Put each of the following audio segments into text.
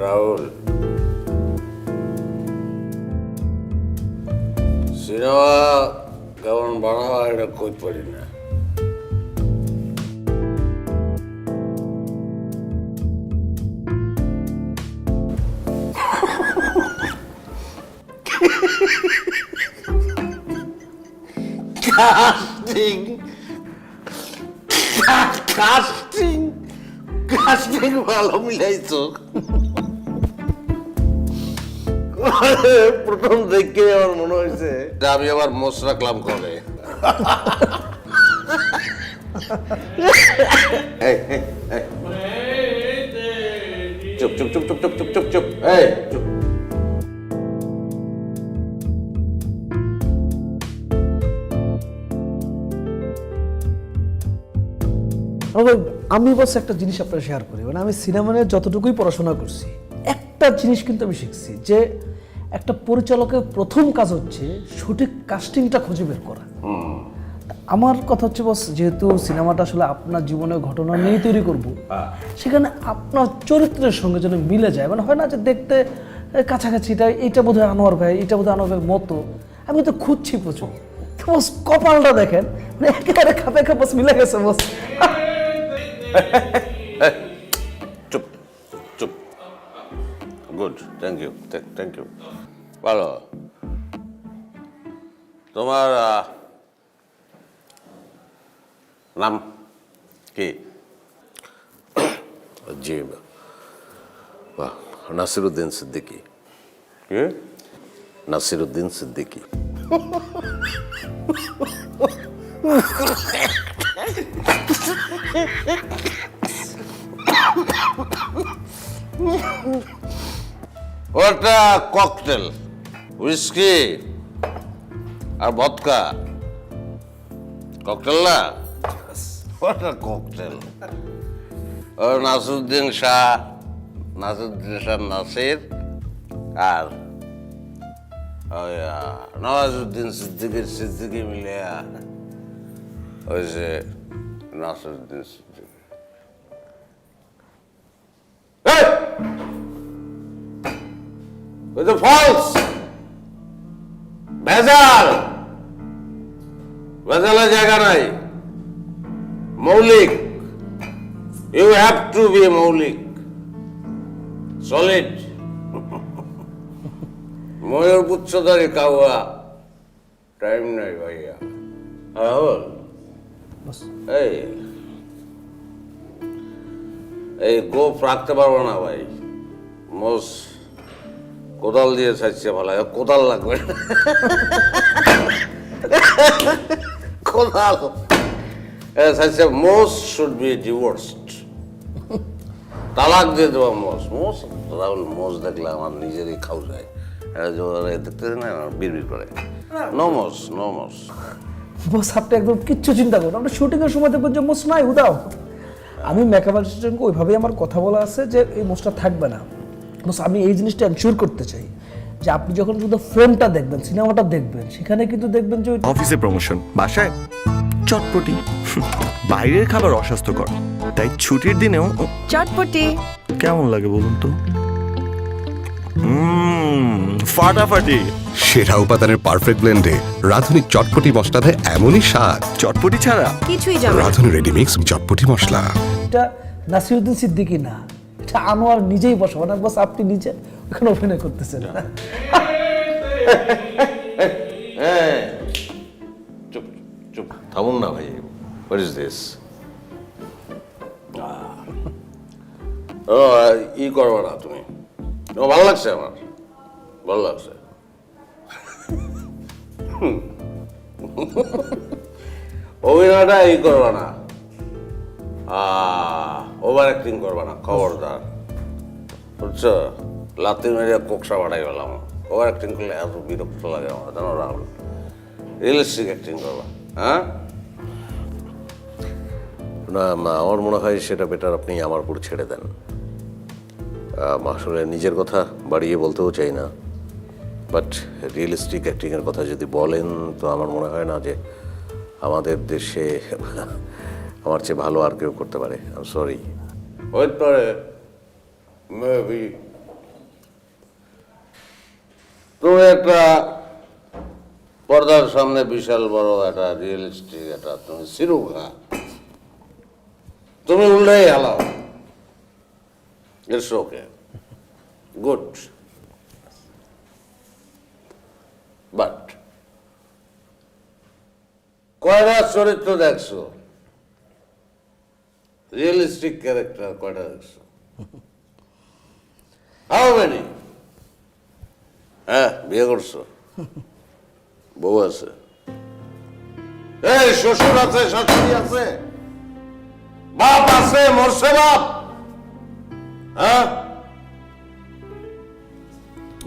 Rahul, cinema কেমন বানাবা এটা কই পারি না। কাস্টিং কাস্টিং কাস্টিং ভালো মিলাইছো। প্রথম দেখে আমার মনে হয়েছে আমি আবার মোষ রাখলাম করে। চুপ চুপ চুপ চুপ চুপ চুপ চুপ চুপ এই চুপ। আমি বস একটা জিনিস আপনার শেয়ার করি, মানে আমি সিনেমা নিয়ে যতটুকুই পড়াশোনা করছি একটা জিনিস কিন্তু আমি শিখছি যে একটা পরিচালকের প্রথম কাজ হচ্ছে সঠিক কাস্টিংটা খুঁজে বের করা। আমার কথা হচ্ছে বস, যেহেতু সিনেমাটা আসলে আপনার জীবনের ঘটনা নিয়েই তৈরি করব, সেখানে আপনার চরিত্রের সঙ্গে যেন মিলে যায়। মানে হয় না যে দেখতে কাছাকাছি, এইটা বোধহয় আনোয়ার ভাই, এটা বোধহয় আনোয়ার ভাইয়ের মতো। আমি তো খুঁজছি প্রচুর, বস কপালটা দেখেন, মানে একেবারে খাপে খাপ বস মিলে গেছে বস। চুপ চুপ। Good, thank you thank you. ভালো। তোমার নাম কি? জি, বাহ, নাসিরুদ্দিন সিদ্দিকী। কি? নাসিরুদ্দিন সিদ্দিকী। ওটা ককটেল, হুইস্কি আর ভদকা। ককটেল না, ওটা ককটেল। ও নাসিরুদ্দিন শাহ নাসির আর নওয়াজুদ্দিন সিদ্দিকী মিলে ওই যে নাসিরুদ্দিন সিদ্দিকী। ফলস ভেজাল, ভেজালের জায়গা নাই। মৌলিক, ইউ হ্যাভ টু বি মৌলিক, সলিড। ময়ূর পুচ্ছধারী কাউয়া টাইম নাই ভাইয়া। এই গোপ রাখতে পারবো না ভাই। মোষ কোদাল দিয়ে ছাড়ছে ভালো, কোদাল লাগবে। কোদাল ছাড়ছে। মোষ শুড বি ডিভোর্সড, তালাক দিয়ে দেওয়া। মোষ রাহুল, মোষ দেখলে আমার নিজেরই খাও যায়। দেখতে না বিড়বিড় করে। নো মোষ, নো মোষ। বস আপনি একদম কিচ্ছু চিন্তা করুন, আমরা শুটিংয়ের সময় দেখবেন যে মোষ নাই, উদাও। আমি মেকআপ আর্টিস্টকে ওইভাবেই আমার কথা বলা আছে যে এই মোষটা থাকবে না। বস আমি এই জিনিসটা এনশিওর করতে চাই যে আপনি যখন শুধু ফ্রেমটা দেখবেন, সিনেমাটা দেখবেন, সেখানে কিন্তু দেখবেন যে অফিসে প্রমোশন, বাসায় চটপটি। বাইরের খাবার অস্বাস্থ্যকর, তাই ছুটির দিনেও চটপটি কেমন লাগে বলুন তো? ফাটাফাটি। সেরা উপাদানের পারফেক্ট ব্লেন্ডে রাঁধুনি চটপটি মশলা দেয় এমনই স্বাদ। চটপটি ছাড়া কিছুই যাবে না। রাঁধুনি রেডিমিক্স চটপটি মশলা। এটা নাসিরুদ্দিন সিদ্দিকী না, এটা আনোয়ার নিজেই বসে। মানে বস আপনি নিজে ওখানে অভিনয় করতেছেন। চুপ চুপ, থামুন না ভাই। What is this? ই করবো না তুমি। ভালো লাগছে, আমার ভালো লাগছে। অভিনয়টা ই করবা না, ওভার অ্যাক্টিং করবা না, খবরদার, বুঝছো? লাতি মেরে কোকসা বাড়াই গেলাম। ওভার অ্যাক্টিং করলে এত বিরক্ত লাগে আমার, জানো রাহুল। রিয়েলিস্টিক অ্যাক্টিং করবা। হ্যাঁ না, আমার মনে হয় সেটা বেটার আপনি আমার উপর ছেড়ে দেন। আসলে নিজের কথা বাড়িয়ে বলতেও চাই না, বাট রিয়েলিস্টিক অ্যাক্টিংয়ের কথা যদি বলেন তো আমার মনে হয় না যে আমাদের দেশে আমার চেয়ে ভালো আর কেউ করতে পারে। আই এম সরি, হতে পারে, মেবি, তুমি একটা পর্দার সামনে বিশাল বড় একটা রিয়েলিস্টিক একটা তুমি সিরুখা, তুমি উল্টাই হালাও। ইটস ওকে, গুড, বাট কয়টা চরিত্র দেখছো? রিয়েলিস্টিক ক্যারেক্টার কয়টা দেখছো? How many? হ্যাঁ, বিয়ে করছো, বউ আছে, এই শ্বশুর আছে, শাশুড়ি আছে, বাপ আছে, মরছে বাপ? হ্যাঁ,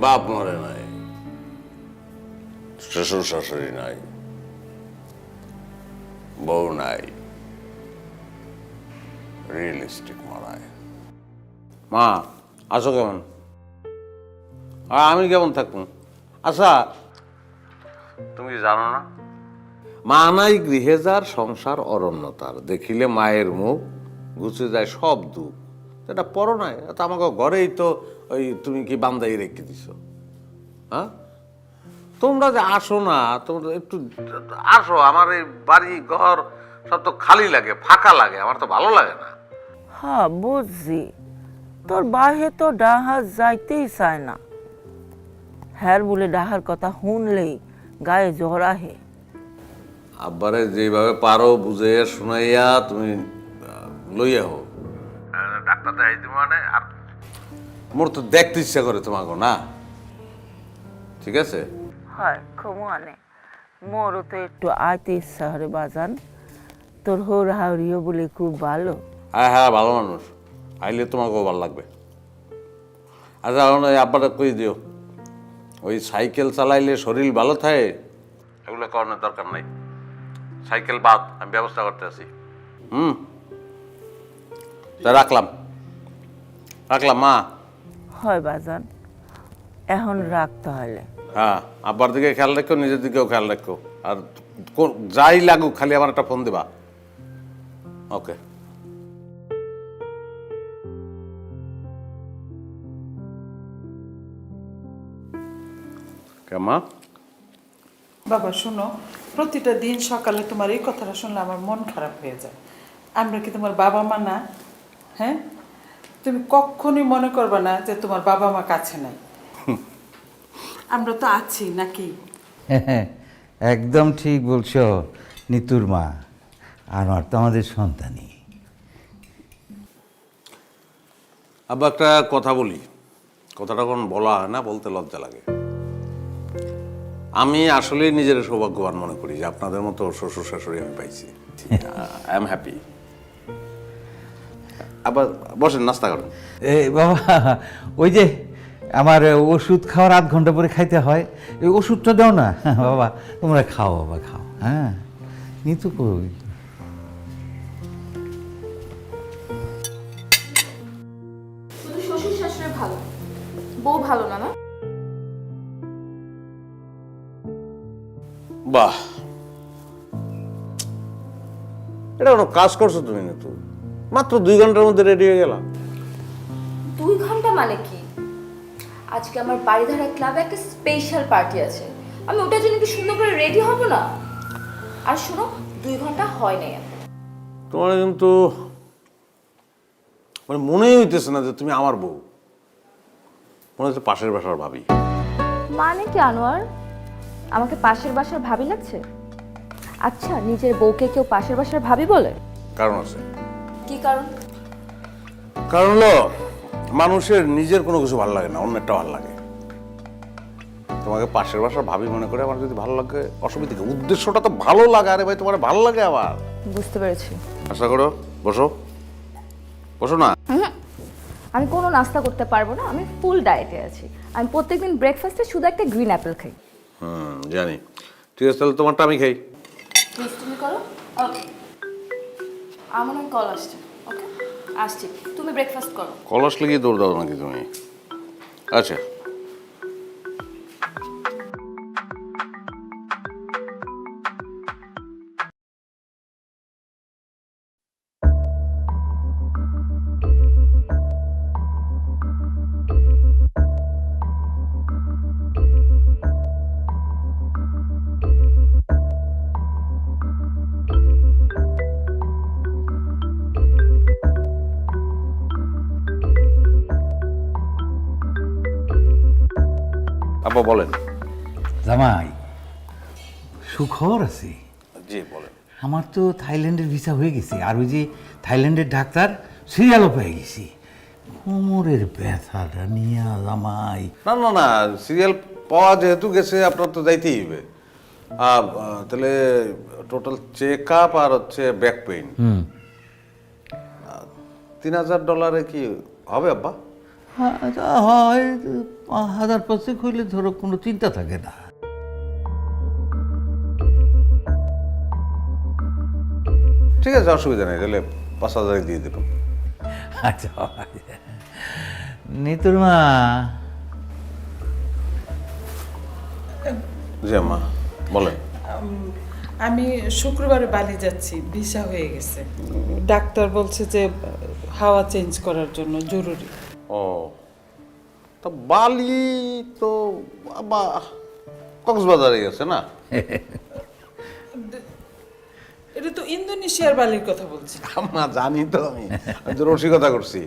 বাপ মরে নাই, শ্বশুর শাশুড়ি নাই, বউ নাই, রিয়েলিস্টিক মারায়। মা আছো কেমন? আর আমি কেমন থাকবো? আচ্ছা, তুমি কি জানো না, মা নাই গৃহে যার সংসার অরণ্যতার, দেখিলে মায়ের মুখ গুছে যায় সব দুঃখ। এটা পড়ো নাই? তো আমাকে ঘরেই তো ওই তুমি কি বান্দাই রেখে দিছো। হ্যাঁ, তোমরা যে আসো না, তোমরা একটু আসো, আমার এই বাড়ি ঘর সব তো খালি লাগে, ফাঁকা লাগে, আমার তো ভালো লাগে না। হ্যাঁ বুঝছি, তোর বাহে তো ডাহার যাইতেই চায় না। হ্যার বলে ডাহার কথা শুনলেই গায়ে জ্বর আহে। আব্বারে যেভাবে পারো বুঝে শুনাইয়া তুমি লইয়া হো, ডাক্তার দেখাই দিব মানে। আর মোর তো দেখতে ইচ্ছা করে তোমাকে, না? ঠিক আছে, হয় খমুয়ানে, মোরও তো একটু আইতে ইচ্ছা হরে বাজান। তোর হোর হাওড়িও বলে খুব ভালো। হ্যাঁ হ্যাঁ, ভালো মানুষ, আইলে তোমাকেও ভালো লাগবে। আচ্ছা, এখন ওই আব্বাটা কই দিও, ওই সাইকেল চালাইলে শরীর ভালো থাকে এগুলো করানোর দরকার নাই। সাইকেল বাদ, আমি ব্যবস্থা করতে আছি। তা রাখলাম মা। হয় বাজান, এখন রাখতে হলে। হ্যাঁ, আব্বার দিকে খেয়াল রাখো, নিজের দিকেও খেয়াল রাখো, আর যাই লাগুক খালি আমার একটা ফোন দিবা। ওকে। কেমা? বাবা শোনো, প্রতিটা দিন সকালে তোমার এই কথাটা শুনলে আমার মন খারাপ হয়ে যায়। আমরা কি তোমার বাবা মা না? হ্যাঁ, তুমি কখনই মনে করবে না যে তোমার বাবা মা কাছে নাই। আমরা তো আছি নাকি? একদম ঠিক বলছো নিতুর মা, আনোয়ার তো আমাদের সন্তানই। আব্বা একটা কথা বলি, কথাটা কোন বলা হয় না, বলতে লজ্জা লাগে। আমি আসলে নিজের সৌভাগ্যবান মনে করি যে আপনাদের মতো শ্বশুর শাশুড়ি আমি পাইছি। I am happy. আবার বসেন, নাস্তা করেন। বাবা, ওই যে আমার ওষুধ খাওয়ার আধ ঘন্টা পরে খাইতে হয়, এই ওষুধটা দাও না। বাবা তোমরা খাও, বাবা খাও। হ্যাঁ, নিতু কই? শুধু শ্বশুর শাশুড়ি ভালো, বউ ভালো না? না, বাহ, এটা কোনো কাজ করছো তুমি না? তো মাত্র 2 ঘন্টার মধ্যে রেডি হয়ে গেলাম। 2 ঘন্টা মানে কি? আজকে আমার বাড়িধারা ক্লাবে একটা স্পেশাল পার্টি আছে, আমি ওটার জন্য কি সুন্দর করে রেডি হব না? আর শোনো, 2 ঘন্টা হয় নাই এখন। তোমার কিন্তু মানে মনেই হইতেছে না যে তুমি আমার বউ, মনে হচ্ছে পাশের বাসার ভাবি। মানে কি আনোয়ার, আমাকে পাশের বাসার ভাবি লাগছে? আচ্ছা, নিজের বউকে কেউ পাশের বাসার ভাবি বলে? কারণ আছে। কি কারণ? কারণ হলো মানুষের নিজের কোনো কিছু ভালো লাগে না, অন্যেরটা ভালো লাগে। তোমাকে পাশের বাসার ভাবি মনে করে আমার যদি ভালো লাগে, অসুবিধা কি? উদ্দেশ্যটা তো ভালো লাগে। আরে ভাই, তোমার ভালো লাগে আবার। বুঝতে পেরেছি। আশা করো, বসো বসো না। আমি কোনো নাস্তা করতে পারবো না, আমি ফুল ডায়েটে আছি। আমি প্রত্যেকদিন ব্রেকফাস্টে শুধু একটা গ্রিন অ্যাপেল খাই। জানি। ঠিক আছে, তাহলে তোমারটা আমি খাই। প্লিজ তুমি করো। ওকে, আমার কল আসছে। ওকে, আসছি, তুমি ব্রেকফাস্ট করো। কলস লেগে দৌড় দাও নাকি তুমি? আচ্ছা। আপা বলেন। জামাই, সুখবর আছে। জি বলেন। আমার তো থাইল্যান্ডের ভিসা হয়ে গেছে, আর ওই যে থাইল্যান্ডের ডাক্তার সিরিয়ালও পেয়ে গেছি। কোমরের ব্যথাটা নিয়ে জামাই। না না না, সিরিয়াল পাওয়া যেহেতু গেছে আপনার তো যাইতেই হবে। তাহলে টোটাল চেক আপ আর হচ্ছে ব্যাক পেইন, $3000 কি হবে আব্বা? হয় 1000 হইলে ধরো কোনো চিন্তা থাকে না। ঠিক আছে, অসুবিধা নেই, তাহলে 5000 দিয়ে দেব। আচ্ছা নিতুর মা। জি আম্মা বলেন। আমি শুক্রবারে বালি যাচ্ছি, ভিসা হয়ে গেছে। ডাক্তার বলছে যে হাওয়া চেঞ্জ করার জন্য জরুরি। ও, তা বালি তো আব্বা কক্সবাজারে গেছে না? এটা তো ইন্দোনেশিয়ার বালির কথা বলছি। আম্মা জানি তো, আমি তো রসিকতা করছি।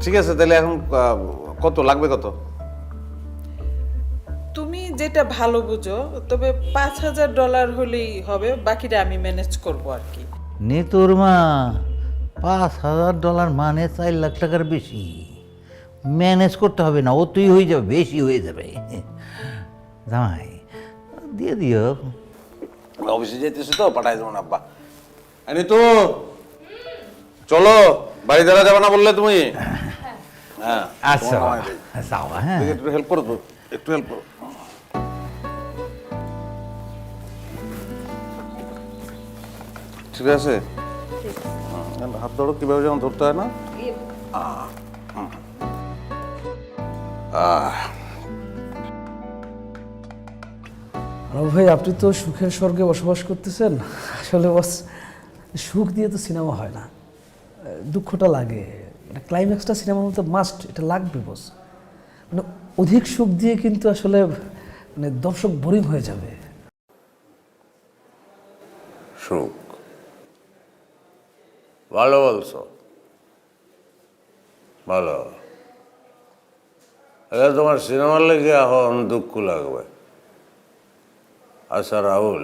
ঠিক আছে, তাহলে এখন কত লাগবে? কত? তুমি যেটা ভালো বুঝো, তবে $5000 হলেই হবে, বাকিটা আমি ম্যানেজ করব আর কি। নিতুর মা, $5000 মানে 4 লাখ টাকার বেশি। ম্যানেজ করতে হবে না, অতই হয়ে যাবে, বেশি হয়ে যাবে। জামাই দিয়ে দিও। অফিসে যেতেছি তো, পাঠাই দেবো না আব্বা। আনি তো চলো, বাড়ি যারা যাবে না বললে তুমি? হ্যাঁ আচ্ছা যাও। হ্যাঁ একটু হেল্প করো তো, একটু হেল্প করো। ঠিক আছে, হাত ধরো, কিভাবে যেমন ধরতে হয় না। ভাই, আপনি তো সুখের স্বর্গে বসবাস করতেছেন। আসলে বস, সুখ দিয়ে তো সিনেমা হয় না, দুঃখটা লাগে। এটা ক্লাইম্যাক্সটা সিনেমার মধ্যে মাস্ট, এটা লাগবে বস। মানে অধিক সুখ দিয়ে কিন্তু আসলে মানে দর্শক বোরিং হয়ে যাবে। সুখ ভালো বলছো, ভালো। এটা তোমার সিনেমার লেগে এখন দুঃখ লাগবে। আচ্ছা রাহুল,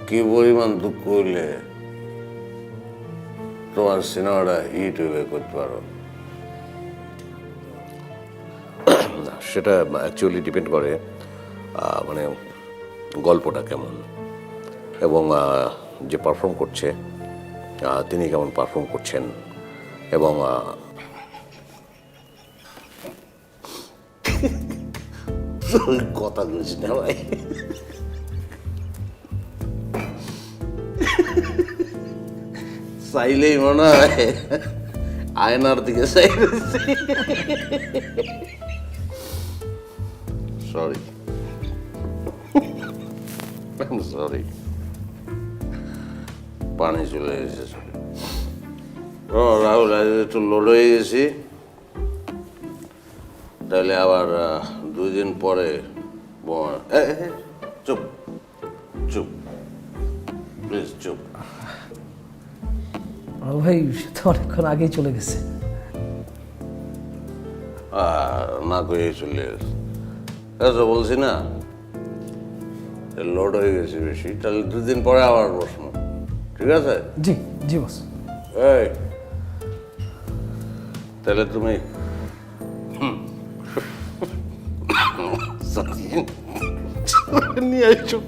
কি পরিমাণ দুঃখ হইলে তোমার সিনেমাটা হিট হইবে করতে পারো? না, সেটা অ্যাকচুয়ালি ডিপেন্ড করে মানে গল্পটা কেমন এবং যে পারফর্ম করছে তিনি কেমন পারফর্ম করছেন এবং কথা বলছি না ভাই, চাইলেই মনে হয় আয়নার দিকে সরি সরি, পানি চলে এসেছে। রাহুল, আজ একটু লোড হয়ে গেছি, তাহলে আবার 2 দিন পরে চুপ চুপ প্লিজ চুপ। ভাই, সে তো অনেকক্ষণ আগেই চলে গেছে। না কয়ে চলে গেছে, বলছি না লোড হয়ে গেছে বেশি, তাহলে 2 দিন পরে আবার বসবো, ঠিক আছে? জি জি বস। এই তাহলে তুমি নিয়ে আসছো।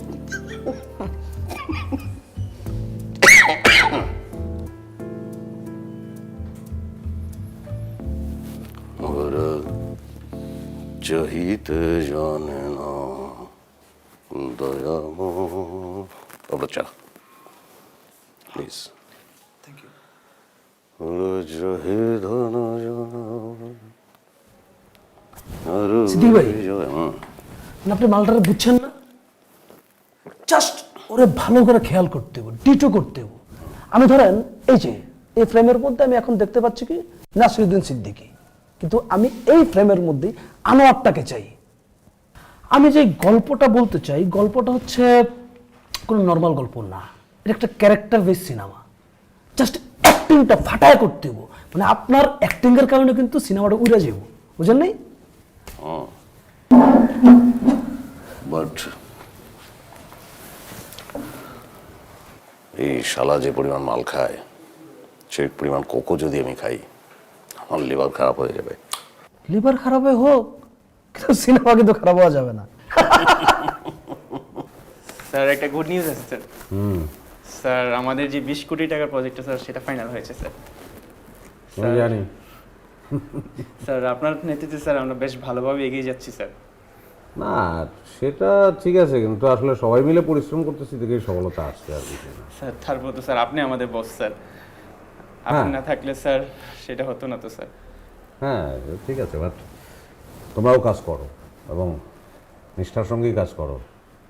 চাহিতে জানে না দয়া চা প্লিজ। Thank you. সিদ্দিক ভাই, আপনি মালটারে বুঝছেন না? জাস্ট ওরে ভালো করে খেয়াল করতে হবে, ডিটো করতে হবে। আমি ধরেন এই যে এই ফ্রেমের মধ্যে আমি এখন দেখতে পাচ্ছি কি নাসিরুদ্দিন সিদ্দিকী, কিন্তু আমি এই ফ্রেমের মধ্যে আনোয়ারটাকে চাই। আমি যে গল্পটা বলতে চাই, গল্পটা হচ্ছে কোনো নর্মাল গল্প না, এটা একটা ক্যারেক্টার বেস সিনেমা। জাস্ট অ্যাক্টিংটা ফাটায় করতে হবো, মানে আপনার অ্যাক্টিংয়ের কারণে কিন্তু সিনেমাটা উড়ে যাব, বুঝেন নাই? বাট এই শালা যে পরিমাণ মাল খায়, সেই পরিমাণ কোকো যদি আমি খাই, আমার লিভার খারাপ হয়ে যাবে। লিভার খারাপ হয়ে হোক, কিন্তু সিনেমা কিন্তু খারাপ হওয়া যাবে না। স্যার একটা গুড নিউজ আছে স্যার। স্যার আমাদের যে 20 কোটি টাকার প্রজেক্টটা স্যার সেটা ফাইনাল হয়েছে স্যার। জানি স্যার আপনার নেতৃত্বে স্যার আমরা বেশ ভালোভাবে এগিয়ে যাচ্ছি স্যার। না সেটা ঠিক আছে, কিন্তু আসলে সবাই মিলে পরিশ্রম করতেছি দেখে সফলতা আসছে আর কিছু না। স্যার তারপর তো স্যার আপনি আমাদের বস স্যার, আপনি না থাকলে স্যার সেটা হতো না তো স্যার। হ্যাঁ ঠিক আছে, বাট তোমরাও কাজ করো এবং নিষ্ঠার সঙ্গেই কাজ করো।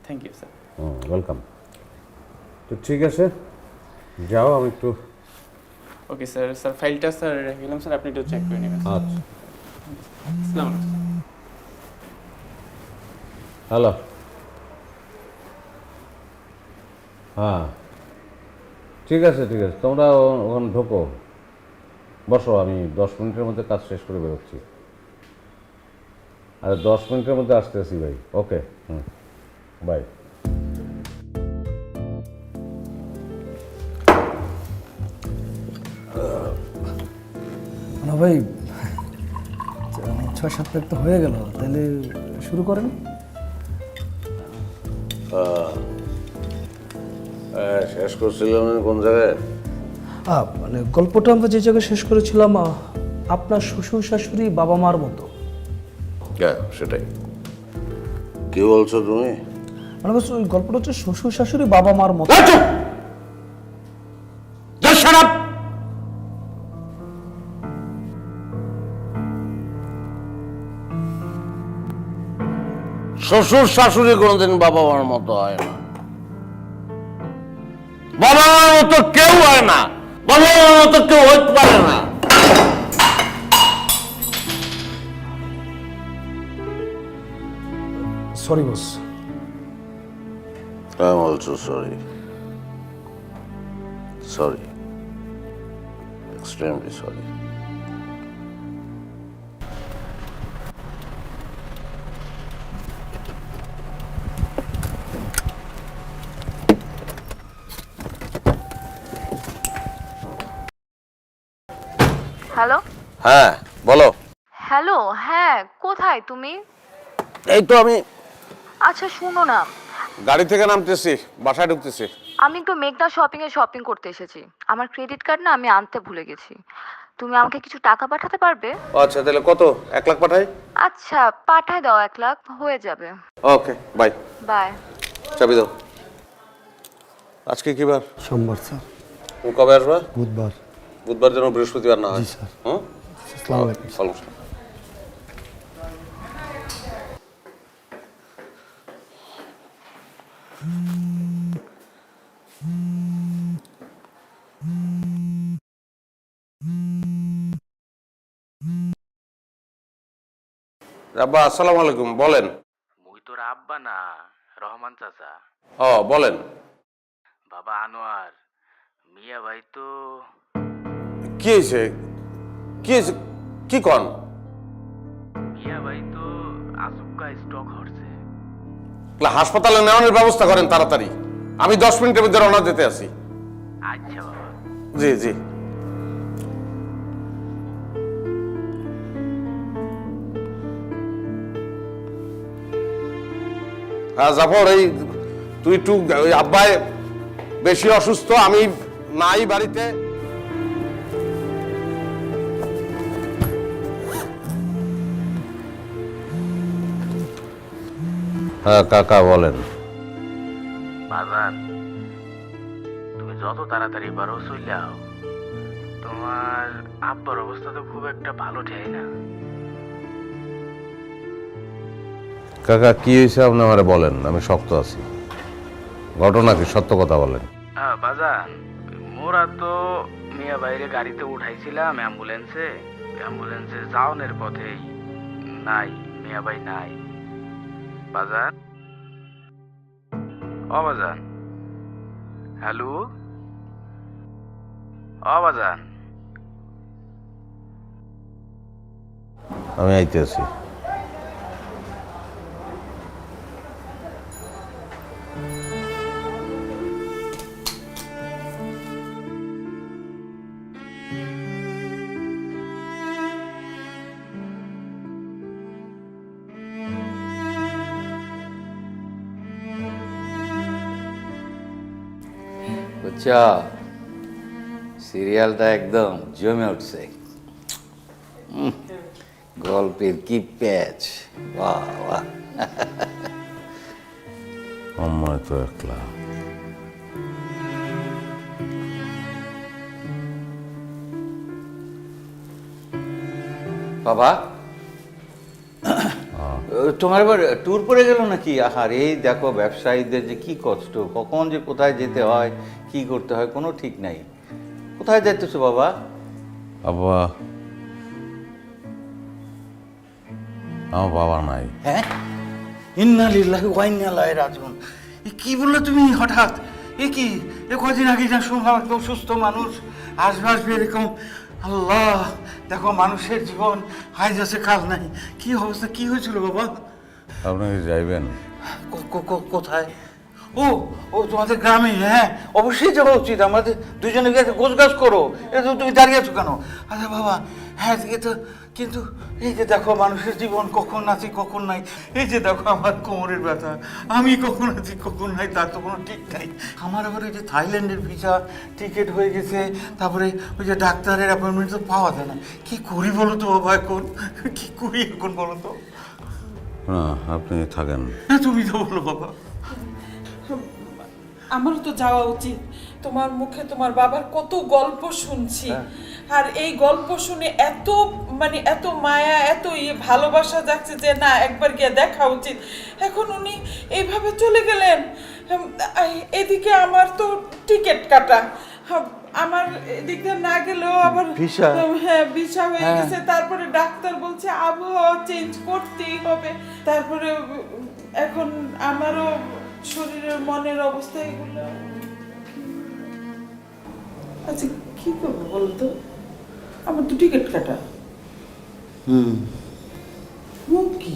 Thank you sir. ওয়েলকাম। তো ঠিক আছে, যাও, আমি একটু। Okay sir. স্যার ফাইলটা স্যার রেখে গেলাম স্যার, আপনি একটু চেক করে নেবেন। আচ্ছা, আসসালামু আলাইকুম। হ্যালো। হ্যাঁ ঠিক আছে ঠিক আছে, তোমরা ওখানে ঢোকো, বসো, আমি 10 মিনিটের মধ্যে কাজ শেষ করে বেরোচ্ছি। আরে 10 মিনিটের মধ্যে আসতেছি ভাই। ওকে, বাই। না ভাই, 6-7 প্লেট তো হয়ে গেল, তাহলে শুরু করেন। শেষ করছিলাম কোন জায়গায়? মানে গল্পটা আমরা যে জায়গায় শেষ করেছিলাম, আপনার শ্বশুর শাশুড়ি বাবা মার মতো। হ্যাঁ সেটাই। কি বলছো তুমি? মানে বলছি, ওই গল্পটা হচ্ছে শ্বশুর শাশুড়ি বাবা মার মতো। শ্বশুর শাশুড়ি কোনোদিন বাবা মার মতো হয় না। বাবা মার মতো কেউ হয় না, বাবা মার মতো কেউ হইতে পারে না। Sorry boss. I'm also sorry. Sorry. Extremely sorry. Hello হ্যাঁ বলো। হ্যালো, হ্যাঁ কোথায় তুমি? এই তো আমি আচ্ছা শোনো না, গাড়ি থেকে নামতেছি, বাসায় ঢুকতেছি। আমি একটু মেঘনা শপিং করতে এসেছি। আমার ক্রেডিট কার্ড না আমি আনতে ভুলে গেছি। তুমি আমাকে কিছু টাকা পাঠাতে পারবে? আচ্ছা তাহলে কত? 1 লাখ পাঠাই? আচ্ছা পাঠায় দাও, 1 লাখ হয়ে যাবে। Okay bye. বাই। চাবি দাও। আজকে কি বার? সোমবার স্যার। তুমি কবে আসবা? বুধবার। বুধবার যেন বৃহস্পতিবার না হয়। জি স্যার। হুম। আসসালামু আলাইকুম। ওয়ালাইকুম আসসালাম। আব্বা আসসালামু আলাইকুম, বলেন। মুই তোর আব্বা না, রহমান চাচা। ও বলেন। বাবা আনোয়ার, মিয়া ভাই তো কি হয়েছে? কি হয়েছে? কি কন? মিয়া ভাই তো আচুক্কা স্ট্রোক হচ্ছে। হাসপাতালে নেওয়ানোর ব্যবস্থা করেন তাড়াতাড়ি। আমি 10 মিনিটের মধ্যে রওনা দিতে আছি। আচ্ছা বাবা। জি জি। হ্যাঁ জাফর, এই তুই একটু ওই আব্বাই বেশি অসুস্থ, আমি নাই বাড়িতে। হ্যাঁ কাকা বলেন। বাজান, তুমি যত তাড়াতাড়ি পারো চলে আও। তোমার আব্বার অবস্থা তো খুব একটা ভালো ঠেয় না। কাকা কি হয়েছে আপনি আমারে বলেন, আমি শক্ত আছি। ঘটনা কি, সত্য কথা বলেন। বাজান, মোরা তো মিয়া বাইরে গাড়িতে উঠাইছিলাম অ্যাম্বুলেন্সে যাওনের পথেই নাই, মিয়া ভাই নাই। বাজান, ও বাজান, হ্যালো, ও বাজান। আমি আইতেছি। বুঝছো, সিরিয়ালটা একদম জমে উঠছে। গল্পের কি প্যাচ! বাহ বাহ। আমার তো একলা। বাবা, তোমার এবার ট্যুর পড়ে গেল নাকি? আহার, এই দেখো ব্যবসায়ীদের যে কি কষ্ট, কখন যে কোথায় যেতে হয়, কি করতে হয়, কোনো ঠিক নাই। কোথায় যাইতেছো বাবা? আব্বা, আমার বাবা নাই। হ্যাঁ, ইন্না লিল্লাহি ওয়া ইন্না ইলাইহি রাজিউন। এ কি বললে তুমি হঠাৎ? এ কি, এ কদিন আগে যা শুনলাম একদম সুস্থ মানুষ, আসবে এরকম। আল্লাহ, দেখো মানুষের জীবন আজ আছে কাল নাই। কি অবস্থা, কি হয়েছিল বাবা? আপনি কি যাইবেন? কোথায়? ও ও তোমাদের গ্রামে? হ্যাঁ, অবশ্যই যাওয়া উচিত। আমাদের দুজনে গিয়ে গোছগাছ করো। এটা তো তুমি দাঁড়িয়ে আছো কেন? আচ্ছা বাবা, হ্যাঁ এ তো, কিন্তু এই যে দেখো মানুষের জীবন কখন আছি কখন নাই। এই যে দেখো আমার কোমরের ব্যথা, আমি কখন আছি কখন নাই তার তো কোনো ঠিক নাই। আমার আবার ওই যে থাইল্যান্ডের ভিসা টিকিট হয়ে গেছে, তারপরে ওই যে ডাক্তারের অ্যাপয়েন্টমেন্ট তো পাওয়া যায় না। কি করি বলো তো বাবা এখন? কি করি এখন বলো তো? না, আপনি থাকেন। হ্যাঁ, তুমি তো বলো বাবা। আমারও তো যাওয়া উচিত। তোমার মুখে তোমার বাবার কত গল্প শুনছি, আর এই গল্প শুনে এত এত মায়া, এত ভালোবাসা যাচ্ছে যে না, একবার গিয়ে দেখা উচিত। এখন উনি এইভাবে চলে গেলেন। এদিকে আমার তো টিকিট কাটা, আমার এদিক দিয়ে না গেলেও আবার ভিসা? হ্যাঁ, ভিসা হয়ে গেছে। তারপরে ডাক্তার বলছে আবহাওয়া চেঞ্জ করতেই হবে। তারপরে এখন আমারও শরীরের মনের অবস্থা এগুলো। আচ্ছা কি করবো বলতো? আমার তো টিকিট কাটা। কি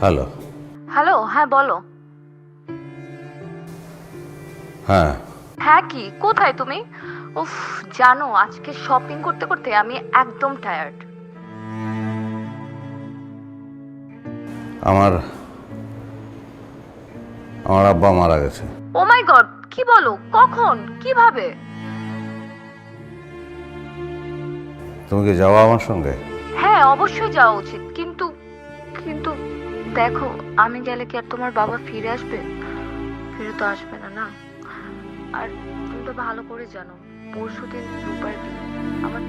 হ্যালো। হ্যালো, হ্যাঁ বলো। হ্যাঁ, হ্যাঁ কি, কোথায় তুমি? উফ, জানো আজকে শপিং করতে করতে আমি একদম টায়ার্ড। আমার আব্বা মারা গেছে। ও মাই গড, কি বলো? কখন, কিভাবে? তুমি কি যাওয়া আমার সঙ্গে? হ্যাঁ অবশ্যই যাওয়া উচিত, কিন্তু কিন্তু দেখো, আমি গেলে কি আর তোমার বাবা ফিরে আসবে? ফিরে তো আসবে না, না? আর তুমি তো ভালো করে জানো পরশুদিন রূপার বিয়ে। আমার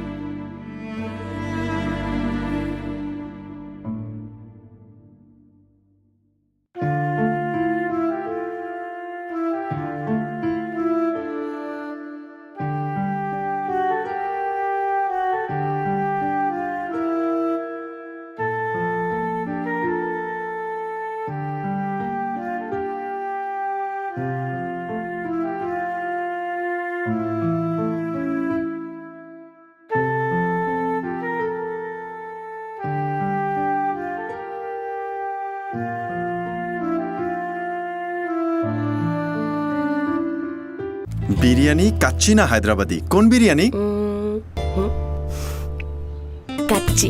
বিরিয়ানি কাচ্চি না হায়দ্রাবাদি, কোন বিরিয়ানি? কাচ্চি।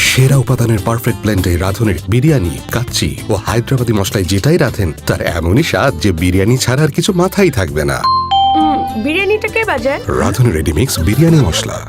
সেরা উপাদানের পারফেক্ট ব্লেন্ডে রাঁধুনের বিরিয়ানি, কাচ্চি ও হায়দ্রাবাদি মশলায় যেটাই রাঁধেন তার এমনই স্বাদ যে বিরিয়ানি ছাড়া আর কিছু মাথায় থাকবে না। বিরিয়ানিটা কে বাজায়? রাঁধুনি রেডিমিক্স বিরিয়ানি মশলা।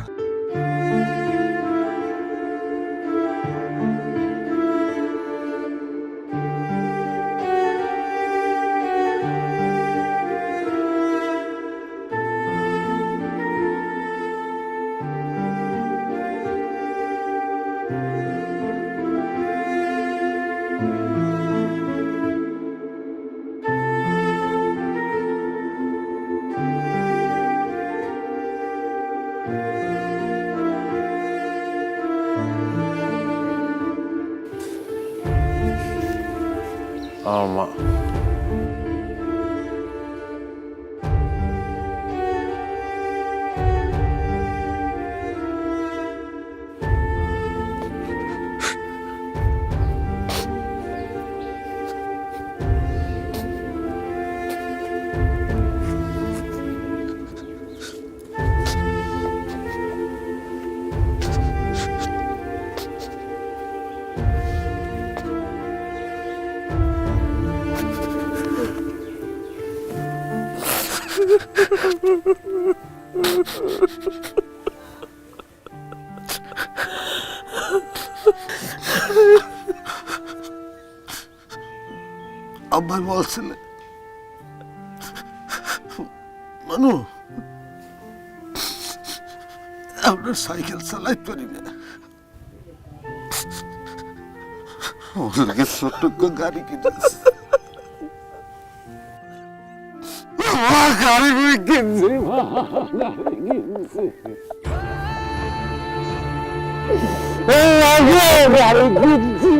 আমার মা আব্বাই বলছিলে মানু আমরা সাইকেল চালাই পারি না, ওর লাগে ছোট্ট গাড়ি কিনেছে। গাড়ি কিনছি, গাড়ি কিনছি।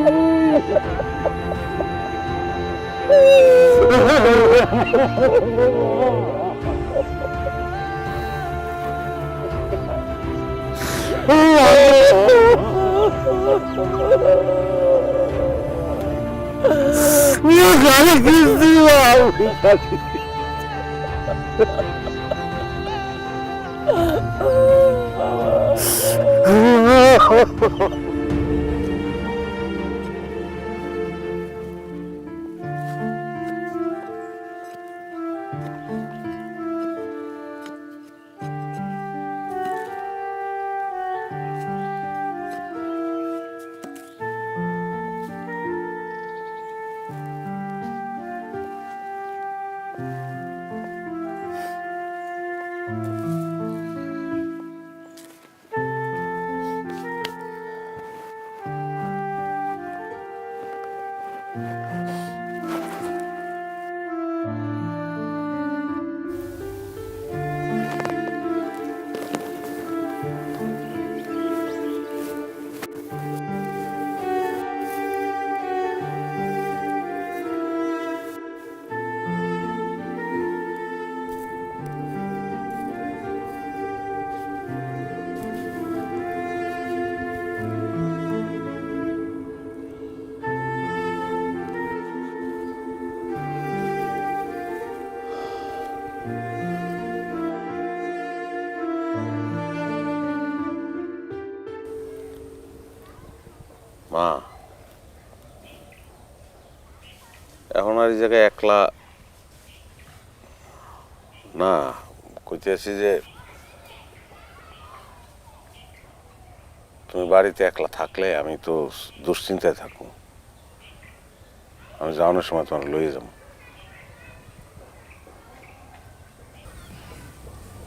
মা এখন আর এই জায়গায় একলা না, কইতে আছি যে তুমি বাড়িতে একলা থাকলে আমি তো দুশ্চিন্তায় থাকবো। আমি যাওয়ানোর সময় তোমার লইয়ে যাবো।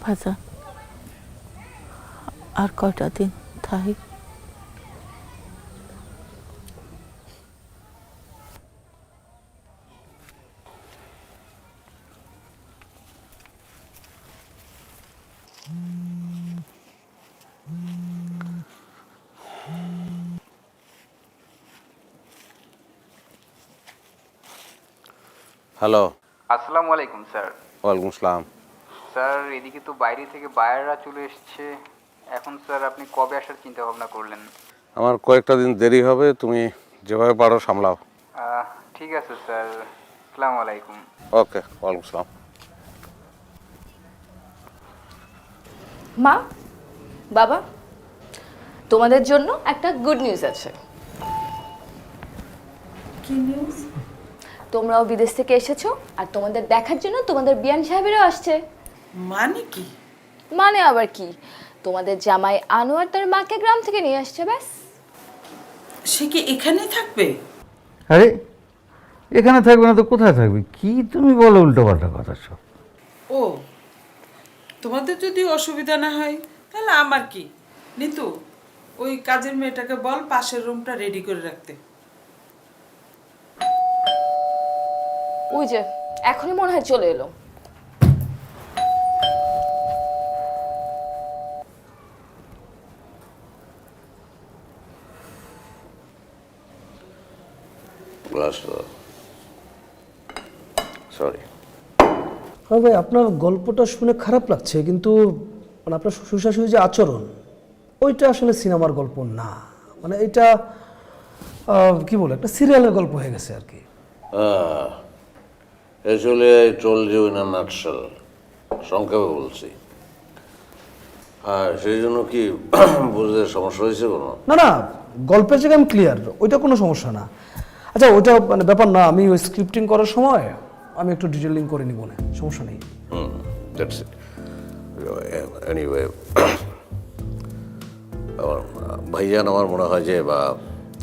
ভাজা আর কয়টা দিন থাকি। হ্যালো। আসসালামু আলাইকুম স্যার। ওয়ালাইকুম আসসালাম। স্যার এদিকে তো বাইরে থেকে বায়াররা চলে এসছে, এখন স্যার আপনি কবে আসার চিন্তা ভাবনা করলেন? আমার কয়েকটা দিন দেরি হবে, তুমি যেভাবে পারো সামলাও। ঠিক আছে স্যার, আসসালামু আলাইকুম। ওকে, ওয়ালাইকুম আসসালাম। মা, বাবা, তোমাদের জন্য একটা গুড নিউজ আছে। কি নিউজ? তোমরাও বিদেশ থেকে এসেছো আর তোমাদের দেখার জন্য তোমাদের বিয়ান সাহেবেরও আসছে। মানে কি? মানে আবার কি, তোমাদের জামাই আনোয়ার তার মাকে গ্রাম থেকে নিয়ে আসছে, ব্যাস। সে কি এখানেই থাকবে? আরে এখানে থাকবে না তো কোথায় থাকবে? কি তুমি বলো উল্টো পাল্টা কথা সব। ও, তোমাদের যদি অসুবিধা না হয় তাহলে আমার কি। নিতু, ওই কাজের মেয়েটাকে বল পাশের রুমটা রেডি করে রাখতে। ওই যে এখনই মনে হয় চলে এলো। Glass sorry. হ্যাঁ ভাই, আপনার গল্পটা শুনে খারাপ লাগছে, কিন্তু মানে আপনার শ্বশুর শাশুড়ি যে আচরণ, ওইটা আসলে সিনেমার গল্প না। মানে এটা কি বলে, একটা সিরিয়ালের গল্প হয়ে গেছে আর কি। আসলে I told you in a nutshell, সংক্ষেপে বলছি। আর সেই জন্য কি বুঝতে সমস্যা হয়েছে কোনো? না না, গল্পের জায়গায় আমি ক্লিয়ার, ওইটা কোনো সমস্যা না। আচ্ছা, ওইটা মানে ব্যাপার না, আমি ওই স্ক্রিপ্টিং করার সময় আমি একটু ডিটেলিং করে নিব, না সমস্যা নেই। That's it. এনিওয়ে, আমার ভাইজান, আমার মনে হয় যে বা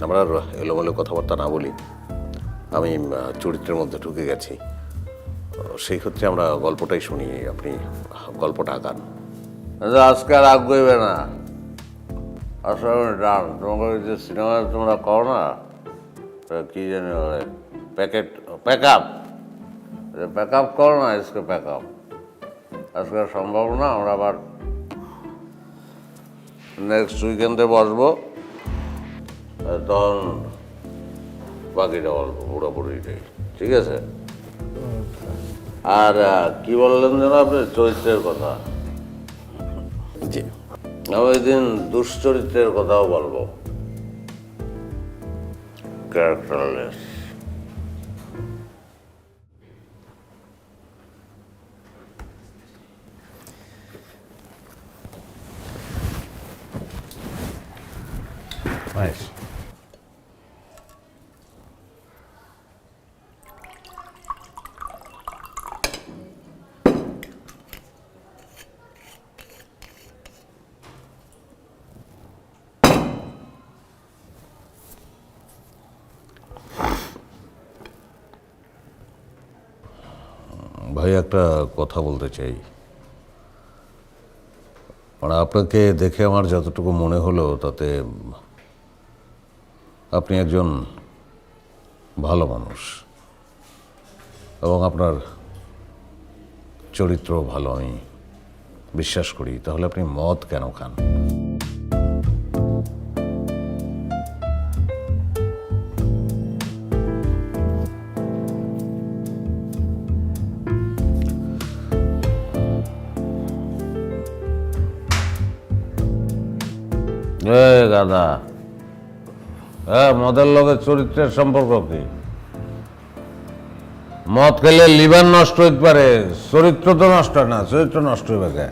আমরা আর এলোমেলো কথাবার্তা না বলি, আমি চরিত্রের মধ্যে ঢুকে গেছি। সেই ক্ষেত্রে আমরা গল্পটাই শুনি, আপনি গল্পটা আঁকান। আজকে আর আগ্রহী না, আসলে ডান। তোমাকে যে সিনেমা তোমরা করো না, কি জানি বলে, প্যাক আপ করো না, আজকে প্যাক আপ। আজকে সম্ভব না, আমরা আবার নেক্সট উইকেন্ডে বসবো, তখন বাকিটা বলবো পুরোপুরিটাই, ঠিক আছে? আর কি বললেন যেন আপনি, চরিত্রের কথা? জি, আমি ওই দিন দুশ্চরিত্রের কথাও বলবো, ক্যারেক্টারলেস। Nice. ভাই, একটা কথা বলতে চাই। মানে আপনাকে দেখে আমার যতটুকু মনে হলো, তাতে আপনি একজন ভালো মানুষ এবং আপনার চরিত্র ভালো, আমি বিশ্বাস করি। তাহলে আপনি মদ কেন খান? গাদা, মদের লগে চরিত্রের সম্পর্ক কি? মদ খেলে লিভার নষ্ট হইতে পারে, চরিত্র তো নষ্ট হয় না। চরিত্র নষ্ট হইবে কে?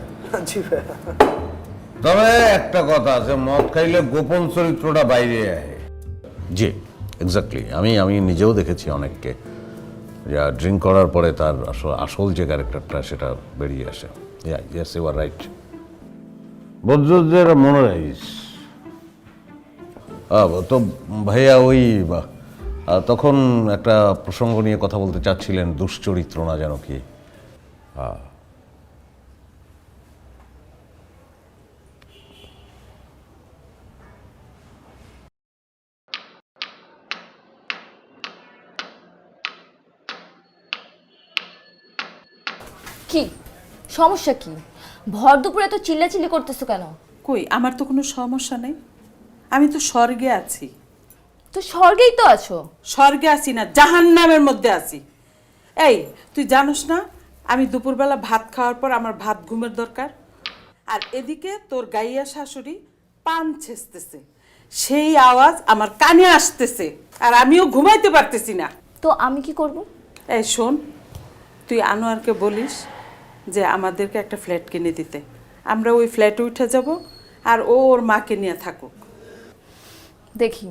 তবে একটা কথা আছে, মদ খাইলে গোপন চরিত্রটা বাইরে আসে। জি, এক্স্যাক্টলি। আমি নিজেও দেখেছি অনেককে, যা ড্রিঙ্ক করার পরে তার আসল যে ক্যারেক্টারটা সেটা বেরিয়ে আসে। Yes, you are right. বৌদ্ধদের মনে রাখিস। তো ভাইয়া, ওই তখন একটা প্রসঙ্গ নিয়ে কথা বলতে চাচ্ছিলেন, দুশ্চরিত্র না যেন কি? কি সমস্যা? কি ভর দুপুরে এত চিল্লাচিল্লি করতেছো কেন? কই, আমার তো কোনো সমস্যা নেই, আমি তো স্বর্গে আছি। তো স্বর্গেই তো আছো। স্বর্গে আছি না, জাহান্নামের মধ্যে আছি। এই, তুই জানোস না আমি দুপুরবেলা ভাত খাওয়ার পর আমার ভাত ঘুমের দরকার। আর এদিকে তোর গাইয়া শাশুড়ি পান ছেঁচতেছে, সেই আওয়াজ আমার কানে আসতেছে, আর আমিও ঘুমাইতে পারতেছি না। তো আমি কি করব? এই শোন, তুই আনোয়ারকে বলিস যে আমাদেরকে একটা ফ্ল্যাট কিনে দিতে, আমরা ওই ফ্ল্যাটে উঠে যাব, আর ও ওর মাকে নিয়ে থাকুক। দেখি,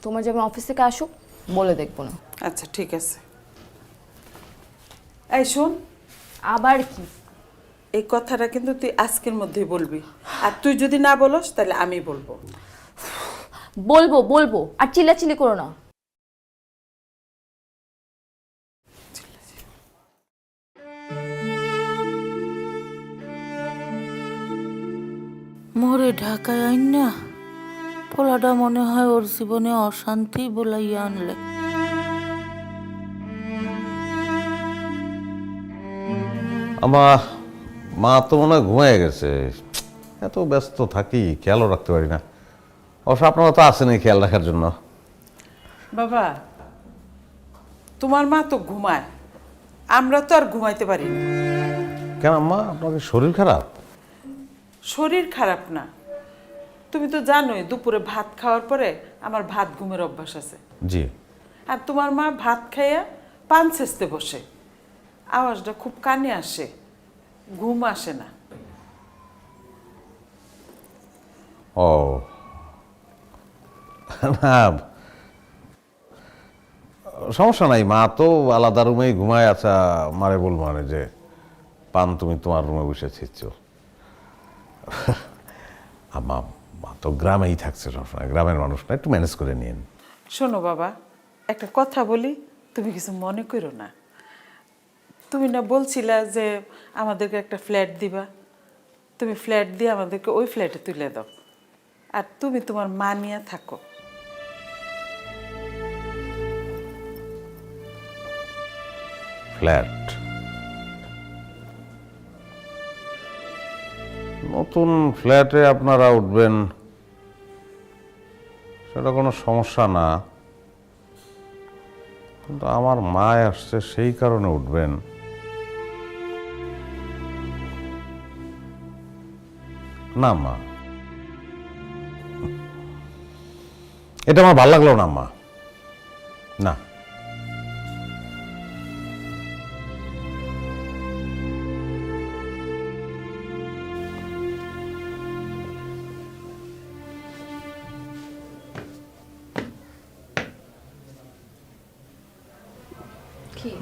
তোমার যেমন অফিস থেকে আসুক, বলে দেখবো না। আচ্ছা, ঠিক আছে। এই শোন, আবার কি? এই কথাটা কিন্তু তুই আজকের মধ্যেই বলবি, আর তুই যদি না বলস তাহলে আমি বলবো। বলবো বলবো, আর চিল্লাচিল্লি করো না। মোরে ঢাকায় আইন না, পোলাটা মনে হয় ওর জীবনে অশান্তি বলাইয়া আনলে। আমার মা তো মনে হয় ঘুমিয়ে গেছে, এত ব্যস্ত থাকি খেয়ালও রাখতে পারি না। অবশ্য আপনারা তো আসেনি খেয়াল রাখার জন্য। বাবা, তোমার মা তো ঘুমায়, আমরা তো আর ঘুমাইতে পারি না। কেন আম্মা, আপনাদের শরীর খারাপ? শরীর খারাপ না, তুমি তো জানোই দুপুরে ভাত খাওয়ার পরে আমার ভাত ঘুমের অভ্যাস আছে। জি। আর তোমার মা ভাত খাইয়া পান ছেঁচতে বসে, আওয়াজটা খুব কানে আসে, ঘুম আসে না। ও না, সমস্যা নাই, মা তো আলাদা রুমেই ঘুমায়। আচ্ছা, মারে বলবো মানে যে পান তুমি তোমার রুমে বসে ছিচ্ছ। আম্মা, মা তো গ্রামেই থাকছে সবসময়, গ্রামের মানুষ না, একটু ম্যানেজ করে নিন। শোনো বাবা, একটা কথা বলি, তুমি কিছু মনে করো না। তুমি না বলছিলা যে আমাদেরকে একটা ফ্ল্যাট দিবা, তুমি ফ্ল্যাট দিয়ে আমাদেরকে ওই ফ্ল্যাটে তুলে দাও, আর তুমি তোমার মা নিয়ে থাকো। ফ্ল্যাট, নতুন ফ্ল্যাটে আপনারা উঠবেন, সেটা কোনো সমস্যা না, কিন্তু আমার মা আসছে সেই কারণে উঠবেন। না মা, এটা আমার ভালো লাগলো না মা, না।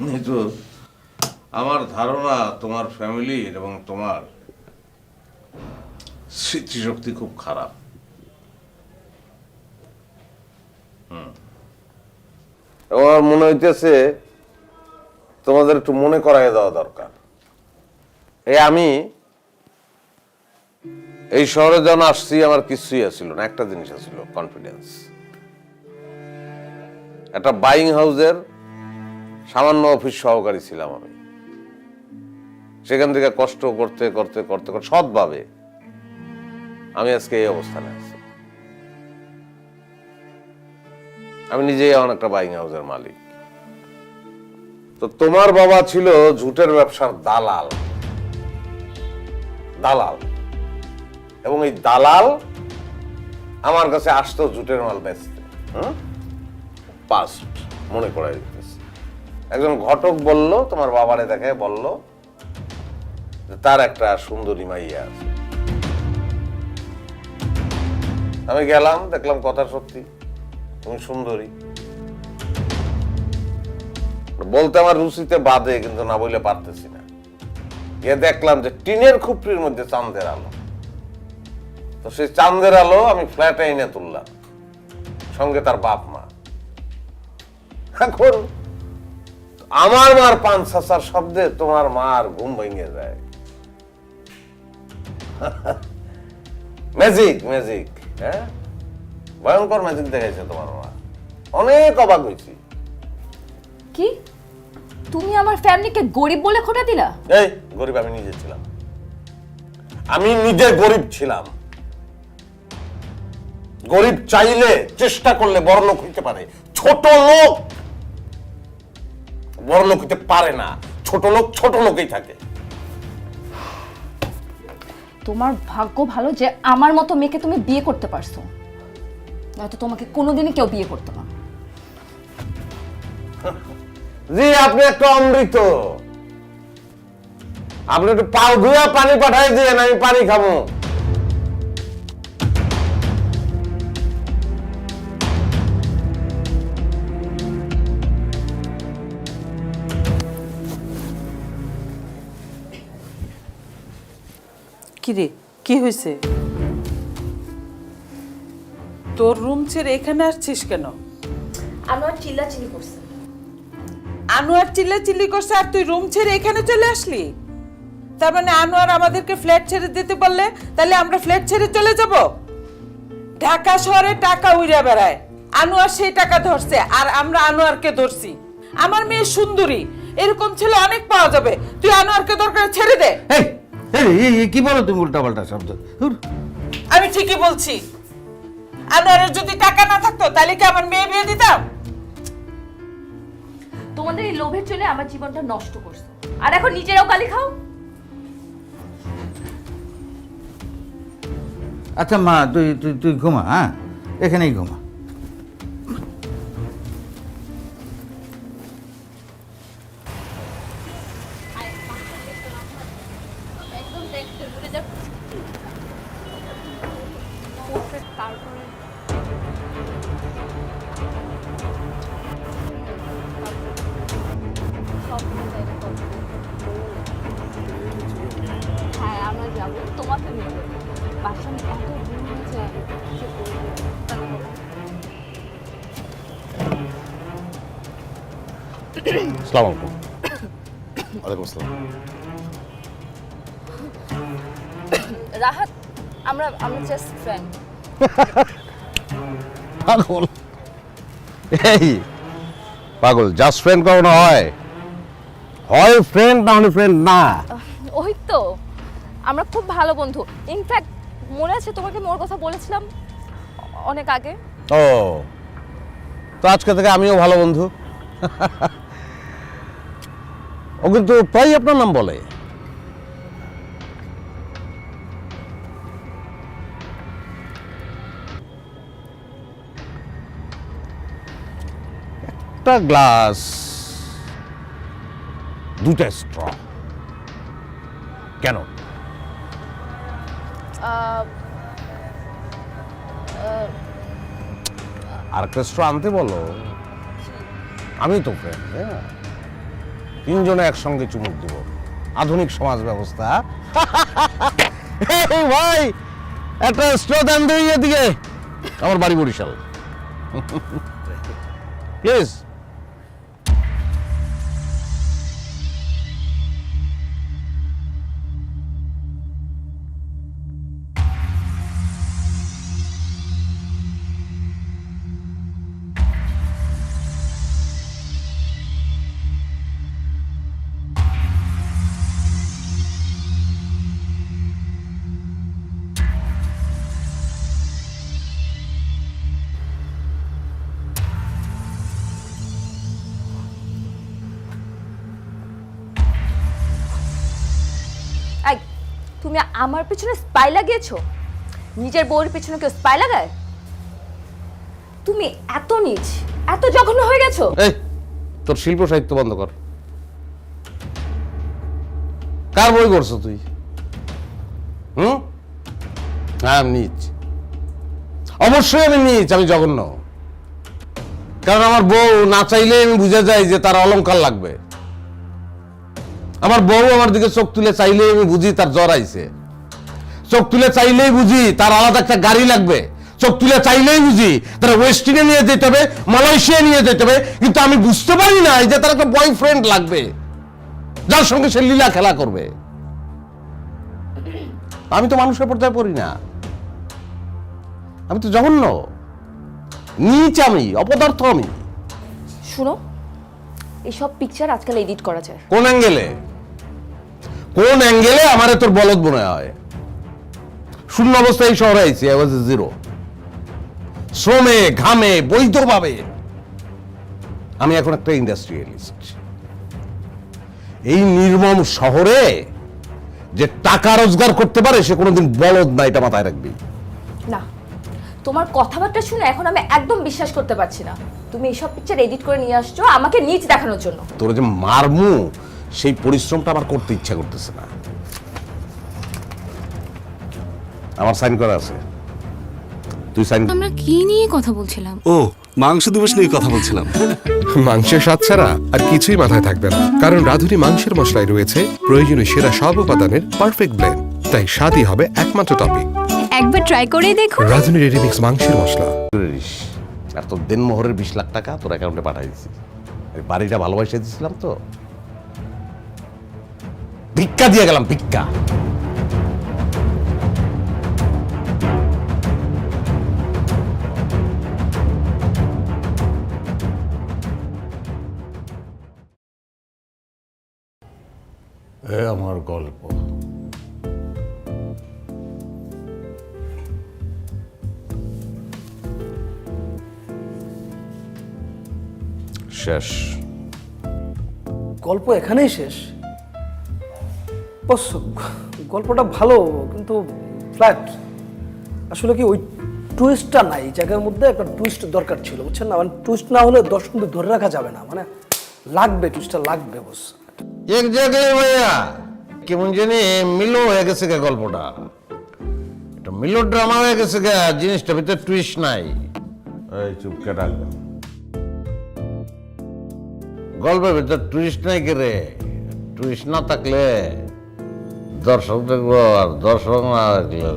নিতু, আমার ধারণা তোমার ফ্যামিলির এবং তোমার স্মৃতিশক্তি খুব খারাপ। আমার মনে হইতেছে তোমাদের একটু মনে করাই দেওয়া দরকার। আমি এই শহরে যখন আসছি আমার কিছুই আসছিল না, একটা জিনিস আসছিল, কনফিডেন্স। একটা বাইং হাউসের সামান্য অফিস সহকারী ছিলাম আমি। সেখান থেকে কষ্ট করতে করতে করতে করতে সৎভাবে আমি আজকে এই অবস্থানে আছি। আমি নিজেই এখন একটা বাইং হাউসের মালিক। তো তোমার বাবা ছিল ঝুটের ব্যবসার দালাল, দালাল, এবং এই দালাল আমার কাছে আসতো ঝুটের মাল বেচতে। পাস্ট মনে করাই দিতেছে। একজন ঘটক বলল, তোমার বাবারে দেখে বলল যে তার একটা সুন্দরী মাইয়া আছে। আমি গেলাম, দেখলাম কথা সত্যি, তুমি সুন্দরী। বলতে আমার রুচিতে বাদে, কিন্তু না বলে পারতেছি না। গিয়ে দেখলাম যে টিনের খুপড়ির মধ্যে চাঁদের আলো। তো সেই চাঁদের আলো আমি ফ্ল্যাটে এনে তুললাম, সঙ্গে তার বাপ মা। এখন আমার মার পান ছাসার শব্দে তোমার মার ঘুম ভেঙে যায়। ম্যাজিক, ম্যাজিক, হ্যাঁ, ভয়ঙ্কর ম্যাজিক দেখাইছে তোমার মা। অনেক অবাক হয়েছি। কি তুমি আমার ফ্যামিলিকে গরিব বলে খোটা দিলা? এই গরিব আমি নিজে ছিলাম, আমি নিজে গরিব ছিলাম। গরিব চাইলে চেষ্টা করলে বড় লোক হইতে পারে, ছোট লোক বড় লোক হইতে পারে না। ছোট লোক ছোট লোকই থাকে। তোমার ভাগ্য ভালো যে আমার মতো মেয়েকে তুমি বিয়ে করতে পারছো, নয়তো তোমাকে কোনোদিনই কেউ বিয়ে করতো না। জি, আপনি একটা অমৃত। আপনি একটু পাও ধুয়া পানি পাঠাই দিয়ে, আমি পানি খাবো। কিরে, কি হয়েছে? তোর রুম ছেড়ে এখানে আসছিস কেন? আনোয়ার চিল্লাচিল্লি করছে। আনোয়ার চিল্লাচিল্লি করছে আর তুই রুম ছেড়ে এখানে চলে আসলি? তার মানে আনোয়ার আমাদেরকে ফ্ল্যাট ছেড়ে দিতে বললে তাহলে আমরা ফ্ল্যাট ছেড়ে চলে যাব? ঢাকা শহরে টাকা উড়ে বেড়ায়, আনোয়ার সেই টাকা ধরছে আর আমরা আনোয়ারকে ধরছি। আমার মেয়ে সুন্দরী, এরকম ছেলে অনেক পাওয়া যাবে, তুই আনোয়ারকে দরকার ছেড়ে দে। কি বলো তুমি উল্টাপাল্টা শব্দ? আমি ঠিকই বলছি। আনোয়ারের যদি টাকা না থাকতো তাহলে কি আমার মেয়ে বিয়ে দিতাম? তোমার তোমাদের এই লোভের জন্য আমার জীবনটা নষ্ট করছো, আর এখন নিজেরাও গালি খাও। আচ্ছা মা, তুই তুই তুই ঘুমা, হ্যাঁ, এখানেই ঘুমা। হ্যাঁ আমরা যাবো, তোমাকে নিয়ে যাবো। বাসা এত দূর হয়ে যায় যে বলবো, তাহলে হবে। আসসালামু আলাইকুম। ওয়ালাইকুম আসসালাম। রাহাত, আমরা জাস্ট ফ্রেন্ড। পাগল, এই পাগল, জাস্ট ফ্রেন্ড কখনো হয়? হয় ফ্রেন্ড, না হলে ফ্রেন্ড না। ওই তো, আমরা খুব ভালো বন্ধু। ইনফ্যাক্ট মনে আছে তোমাকে মোর কথা বলেছিলাম অনেক আগে। ও, তো আজকে থেকে আমিও ভালো বন্ধু। ও কিন্তু প্রায় আপনার নাম বলে। একটা গ্লাস, দুটা স্ট্র, কেন? আর একটা স্ট্র আনতে বলো। আমি তো ফ্রেন্ড, হ্যাঁ, তিনজনে একসঙ্গে চুমুক দিব। আধুনিক সমাজ ব্যবস্থা। এই ভাই, একটা স্ট্র দেন দিয়ে দিকে। আমার বাড়ি বরিশাল, প্লিজ। এই, তুমি আমার পেছনে স্পাই লাগিয়েছো? নিজের বউয়ের পেছনে কেউ স্পাই লাগায়? তুমি এত নীচ, এত জঘন্য হয়ে গেছো। এই, তোর শিল্প সাহিত্য বন্ধ কর। কার বই করছো তুই? হ্যাঁ, আমি নিচ, অবশ্যই আমি নিচ, আমি জঘন্য। কারণ আমার বউ না চাইলে আমি বুঝে যাই যে তার অলংকার লাগবে। আমার বউ আমার দিকে চোখ তুলে চাইলেই আমি বুঝি তার জ্বর আইছে। চোখ তুলে চাইলেই বুঝি তার আলাদা একটা গাড়ি লাগবে। চোখ তুলে চাইলেই বুঝি তারা ওয়েস্টিনে নিয়ে যেতে হবে, মালয়েশিয়া নিয়ে যেতে হবে। কিন্তু আমি বুঝতে পারি না যে তার একটা বয়ফ্রেন্ড লাগবে যার সঙ্গে সে লীলা খেলা করবে। আমি তো মানুষের পর্যায়ে পড়ি না, আমি তো জঘন্য, নীচ, আমি অপদার্থ। আমি শুনো, এইসব পিকচার আজকাল এডিট করা যায়। কোন অ্যাঙ্গেলে? কোন অ্যাঙ্গেলে আমারে তোর বলদ মনে হয়? শূন্য অবস্থায় এই শহরে আইছি, আই ওয়াজ জিরো। শ্রমে ঘামে বৈধভাবে আমি এখন একটা ইন্ডাস্ট্রিয়ালিস্ট। এই নির্মম শহরে যে টাকা রোজগার করতে পারে সে কোনোদিন বলদ না, এটা মাথায় রাখবি। না, তোমার কথাবার্তা শুনে এখন আমি একদম বিশ্বাস করতে পারছি না। তুমি এইসব পিকচার এডিট করে নিয়ে আসছো আমাকে নিচ দেখানোর জন্য। তোর যে মারমু সেই পরিশ্রমটা আমার করতে ইচ্ছা করতেছে না। আমার সাইন করা আছে, তুই সাইন। আমরা কি নিয়ে কথা বলছিলাম? ও, মাংস দিবস নিয়ে কথা বলছিলাম। মাংসের স্বাদ ছাড়া আর কিছুই মাথায় থাকবে না, কারণ রাঁধুনি মাংসের মশলায় রয়েছে প্রয়োজনীয় সেরা সব উপাদানের পারফেক্ট ব্লেন্ড। তাই স্বাদই হবে একমাত্র টপিক। একবার ট্রাই করেই দেখো। রাঁধুনি রেডিমিক্স মাংসের মশলা। আর তোর দেনমোহরের 20 লাখ টাকা তোর অ্যাকাউন্টে পাঠিয়ে দিচ্ছি। বাড়িটা ভালোবাসে দিয়েছিলাম তো, ভিক্ষা দিয়ে গেলাম, ভিক্ষা। আমার গল্প শেষ। গল্প এখানেই শেষ? বস, গল্পটা ভালো কিন্তু ফ্ল্যাট। আসলে কি ওই টুইস্টটা নাই, জায়গার মধ্যে একটা টুইস্ট দরকার ছিল, বুঝছেন না? মানে টুইস্ট না হলে দর্শকদের ধরে রাখা যাবে না, মানে লাগবে, টুইস্টটা লাগবে বস। এক জায়গায় ভাইয়া কেমন জানি মিলো হয়ে গেছে গে গল্পটা, এটা মিলো ড্রামা হয়ে গেছে গে, জিনিসটা ভিতরে টুইস্ট নাই। এই চুপকে রাখবেন, গল্পের ভিতরে টুইস্ট নাই কে রে? টুইস্ট না থাকলে দর্শক দেখবো, আর দর্শক না দেখলে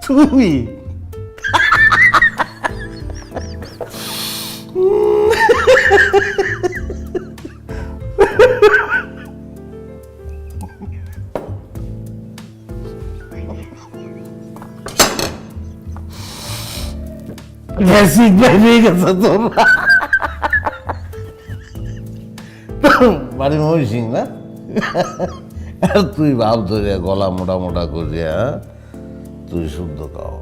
তুমি বেসিক বেরিয়ে গেছে তোর বাড়ি মহিষিং না? আর তুই ভাব ধরে গলা মোটা মোটা করিয়া তুই শুদ্ধ খাও,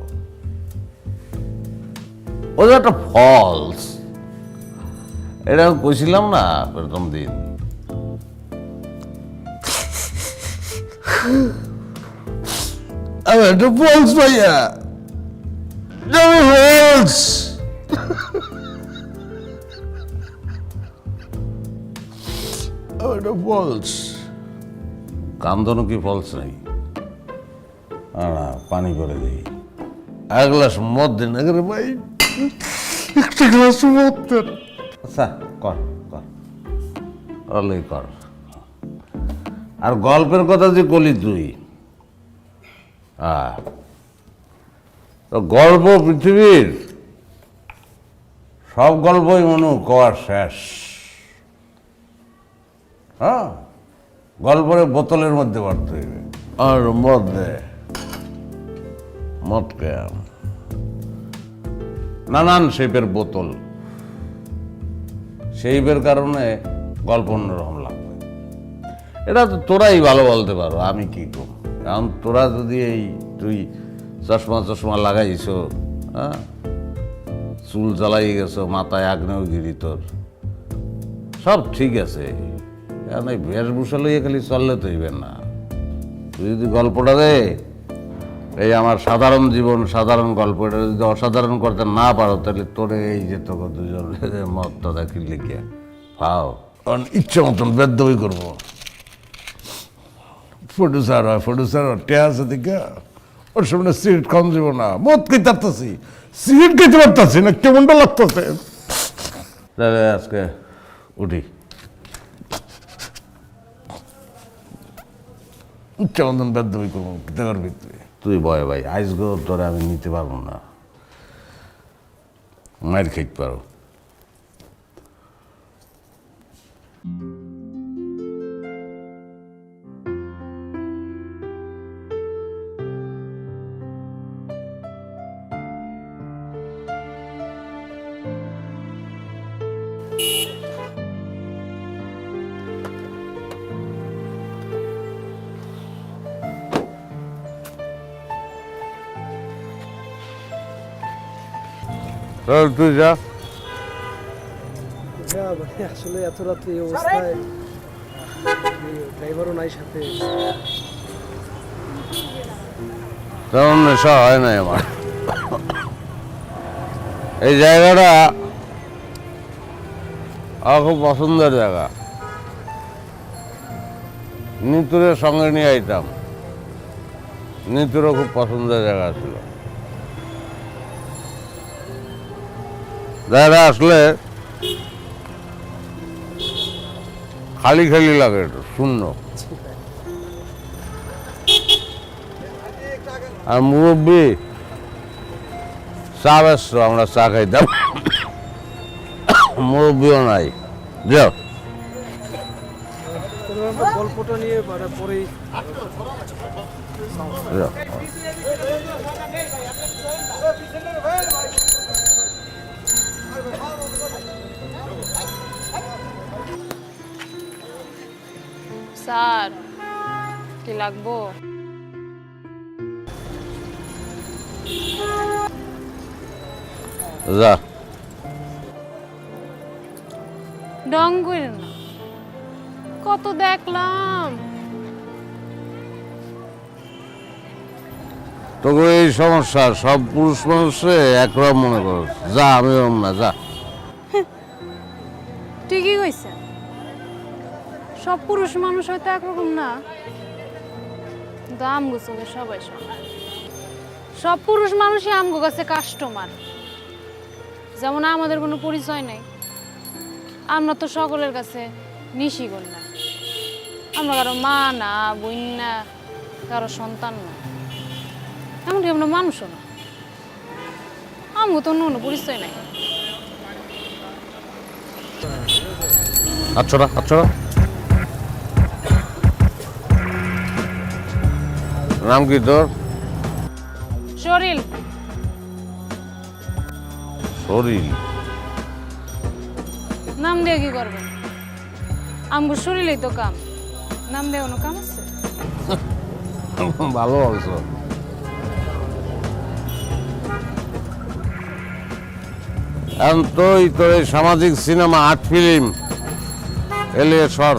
ওটা একটা ফলস। এটা কইছিলাম না প্রথম দিন। এটা ফলস ভাইয়া, ফলস। এটা ফলস। কান্দনও কি ফলস নাই? না, পানি করে দিই। এক গ্লাস মদ দেন রে ভাই, একটা গ্লাস মদ দেন। আচ্ছা কর কর, অলেই কর। আর গল্পের কথা যে বলি তুই, গল্প পৃথিবীর সব গল্পই মনে কওয়ার শেষ। হ্যাঁ, গল্পের বোতলের মধ্যে ভরতে হইবে। আর মদ দে, মদ কেন? নানান শেপের বোতল, শেপের কারণে গল্প অন্যরকম লাগবে। এটা তো তোরাই ভালো বলতে পারো, আমি কি করব? কারণ তোরা যদি এই তুই চশমা চশমা লাগাইছ, হ্যাঁ, চুল জ্বালাই গেছো, মাথায় আগ্নেয়গিরি, তোর সব ঠিক আছে, কারণ এই বেশভূষা লইয়ে খালি চললে তো হইবেন না। তুই যদি গল্পটা রে এই আমার সাধারণ জীবন, সাধারণ গল্প, এটা যদি অসাধারণ করতে না পারো, তাহলে তোরে এই যে তোকে দুজন মতটা দেখি লিখিয়া পাও, কারণ ইচ্ছে মতন বেদ্যই করবো। প্রডিউসার হয়, প্রডিউসার টেয়া আছে দিকে ওর সামনে সিগারেট খাওয়ান যাব না, মদ খেতে পারতেছি, সিগারেট খেতে পারতেছি না, কেমনটা লাগতেছে। তাহলে আজকে উঠি, ইচ্ছে মতন বেদ্যই করবো, খেতে পারবি তুই। তুই ভয় ভাই, আইসগো তোরে আমি নিতে পারবো না, মায়ের খেতে পারো। তুই যা। আসলে এত রাত্রে এই অবস্থায় ড্রাইভারও নাই সাথে, তেমন নেশা হয় নাই আমার। এই জায়গাটা আমার খুব পছন্দের জায়গা, নিতুরের সঙ্গে নিয়ে আইতাম, নিতুরও খুব পছন্দের জায়গা ছিল। জায়গা আসলে খালি খালি লাগে, একটু শূন্য। আর মুরব্বী চা ব্যস্ত, আমরা চা খাইতাম, মুরব্বীও নাই। যাও, গল্পটা নিয়ে পরেই যাও। স্যার কি লাগবো? যা। ডং কইরেন না, কত দেখলাম। তোকে এই সমস্যা, সব পুরুষ মানুষে একরকম মনে করো। যা, আমি ওরম না, যা। ঠিকই কইছে, সব পুরুষ মানুষ হয়তো একরকম না, কিন্তু আমগো চোখে সবাই সমান। সব পুরুষ মানুষই আমগো কাছে কাস্টমার। যেমন আমাদের কোনো পরিচয় নাই, আমরা তো সকলের কাছে নিশিগণ না, আমরা কারো মা না, বোন না, কারো সন্তান না, এমনকি আমরা মানুষও না। আমগো তো অন্য কোনো পরিচয় নাই। আচ্ছা আচ্ছা, নাম কি তোর? শরীর শরীর? নাম দিয়ে কি করবেন? আমগো শরীরেই তো কাম, নাম দিয়ে কোনো কাম আছে? ভালো বলছো। এখন তোই তোর এই সামাজিক সিনেমা, আর্ট ফিল্ম এলিয়ে সর,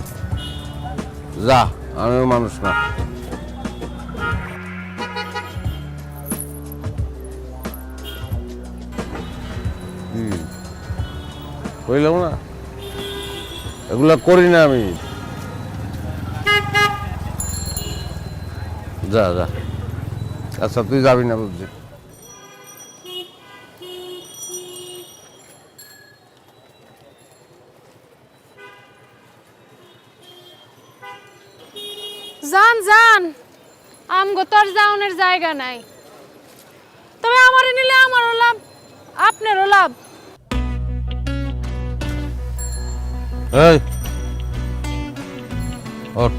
যা, আমিও মানুষ না। কইলাম না, এগুলা করি না আমি। যা যা। আচ্ছা, তুই যাবি না বুঝছি। যান যান, আমগো তোর যাওনের জায়গা নাই। তবে আমারে নিলে আমারও লাভ, আপনারও লাভ। এই ওঠ।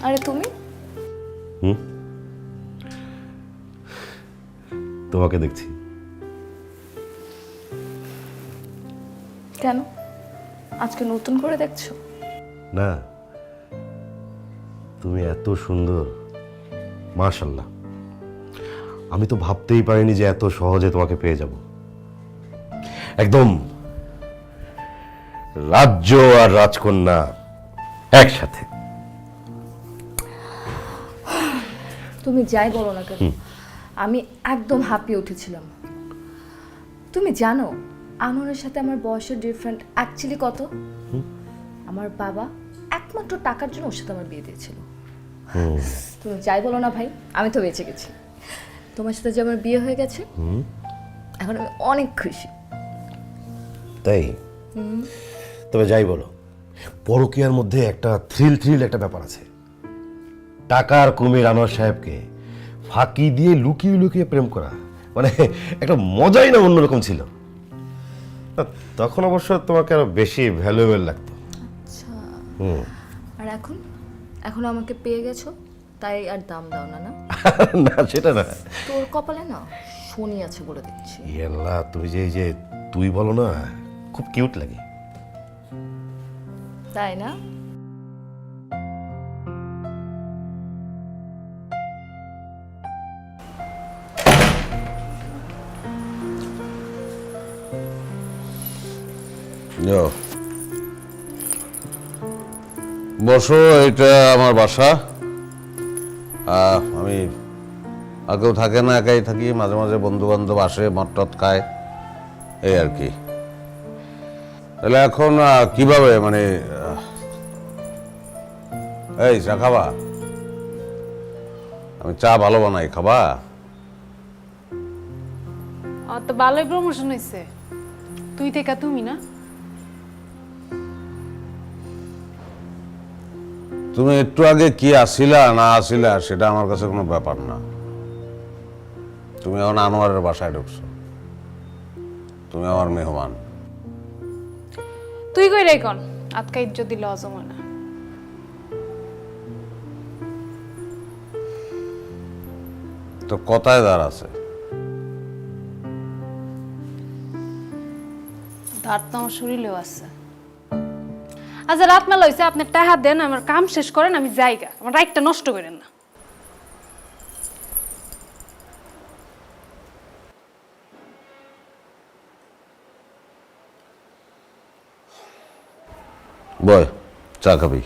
আরে তুমি? তোমাকে দেখছি। কেন, আজকে নতুন করে দেখছো? না, তুমি এত সুন্দর, মাশাআল্লাহ। আমি তো ভাবতেই পারিনি যে এত সহজে তোমাকে পেয়ে যাব। একদম রাজ্য আর রাজকন্যা একসাথে। তুমি যাই বলো না কেন, আমি একদম হাঁপিয়ে উঠেছিলাম। তুমি জানো আনোয়ারের সাথে আমার বয়সের ডিফারেন্ট অ্যাকচুয়ালি কত? আমার বাবা একমাত্র টাকার জন্য ওর সাথে আমার বিয়ে দিয়েছিল। তুমি যাই বলো না ভাই, আমি তো বেঁচে গেছি। তোমার সাথে যে আমার বিয়ে হয়ে গেছে, এখন আমি অনেক খুশি। তাই? তবে যাই বলো, পরকীয়ার মধ্যে একটা থ্রিল একটা ব্যাপার আছে। টাকার কুমির আনোয়ার সাহেবকে ফাঁকি দিয়ে লুকিয়ে লুকিয়ে প্রেম করা, মানে একটা মজাই না অন্যরকম ছিল। তখন অবশ্য তোমাকে আরো বেশি ভ্যালুয়েবল লাগতো। আচ্ছা, আর এখন এখন আমাকে পেয়ে গেছো তাই আর দাম দাও না? না না, সেটা না। তোর কপালে না শনি আছে বলে দেখছি। ইয়াল্লাহ, তুমি যে তুই বলো না, খুব কিউট লাগে। তাই না? বসো, এটা আমার বাসা। আমি আর কেউ থাকে না, একাই থাকি। মাঝে মাঝে বন্ধু বান্ধব আসে, মদ টদ খায়, এই আর কি। তাহলে এখন কিভাবে, মানে এই চা খাবা? আমি চা ভালো বানাই, খাবা? তো ভালোই প্রমোশন হয়েছে, তুই থেকে তুমি না। তুমি একটু আগে কি আসিলা না আসিলা সেটা আমার কাছে কোনো ব্যাপার না। তুমি এখন আনোয়ারের বাসায় ঢুকছো, তুমি আমার মেহমান। তুই কই রে কোন আজকে ইজ্জত দিলে হজম হয় না। তো কথায় দাঁড় আছে। ধার তো আমার শরীরেও আছে। আচ্ছা রাত মেলা হয়েছে, আপনি টাকা দেন, আমার কাম শেষ করেন, আমি যাইগা, আমার রাইটটা নষ্ট করেন না। বয় চা খাবি?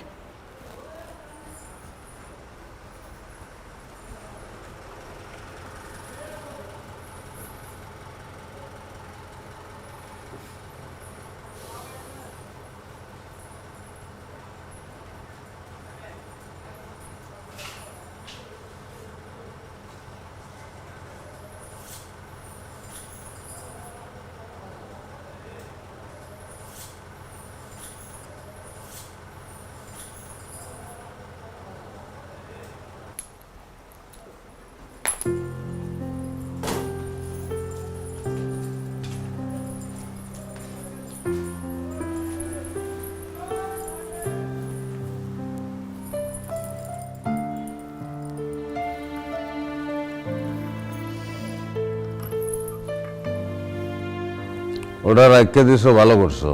ওটা রাখতে দিছো, ভালো করছো।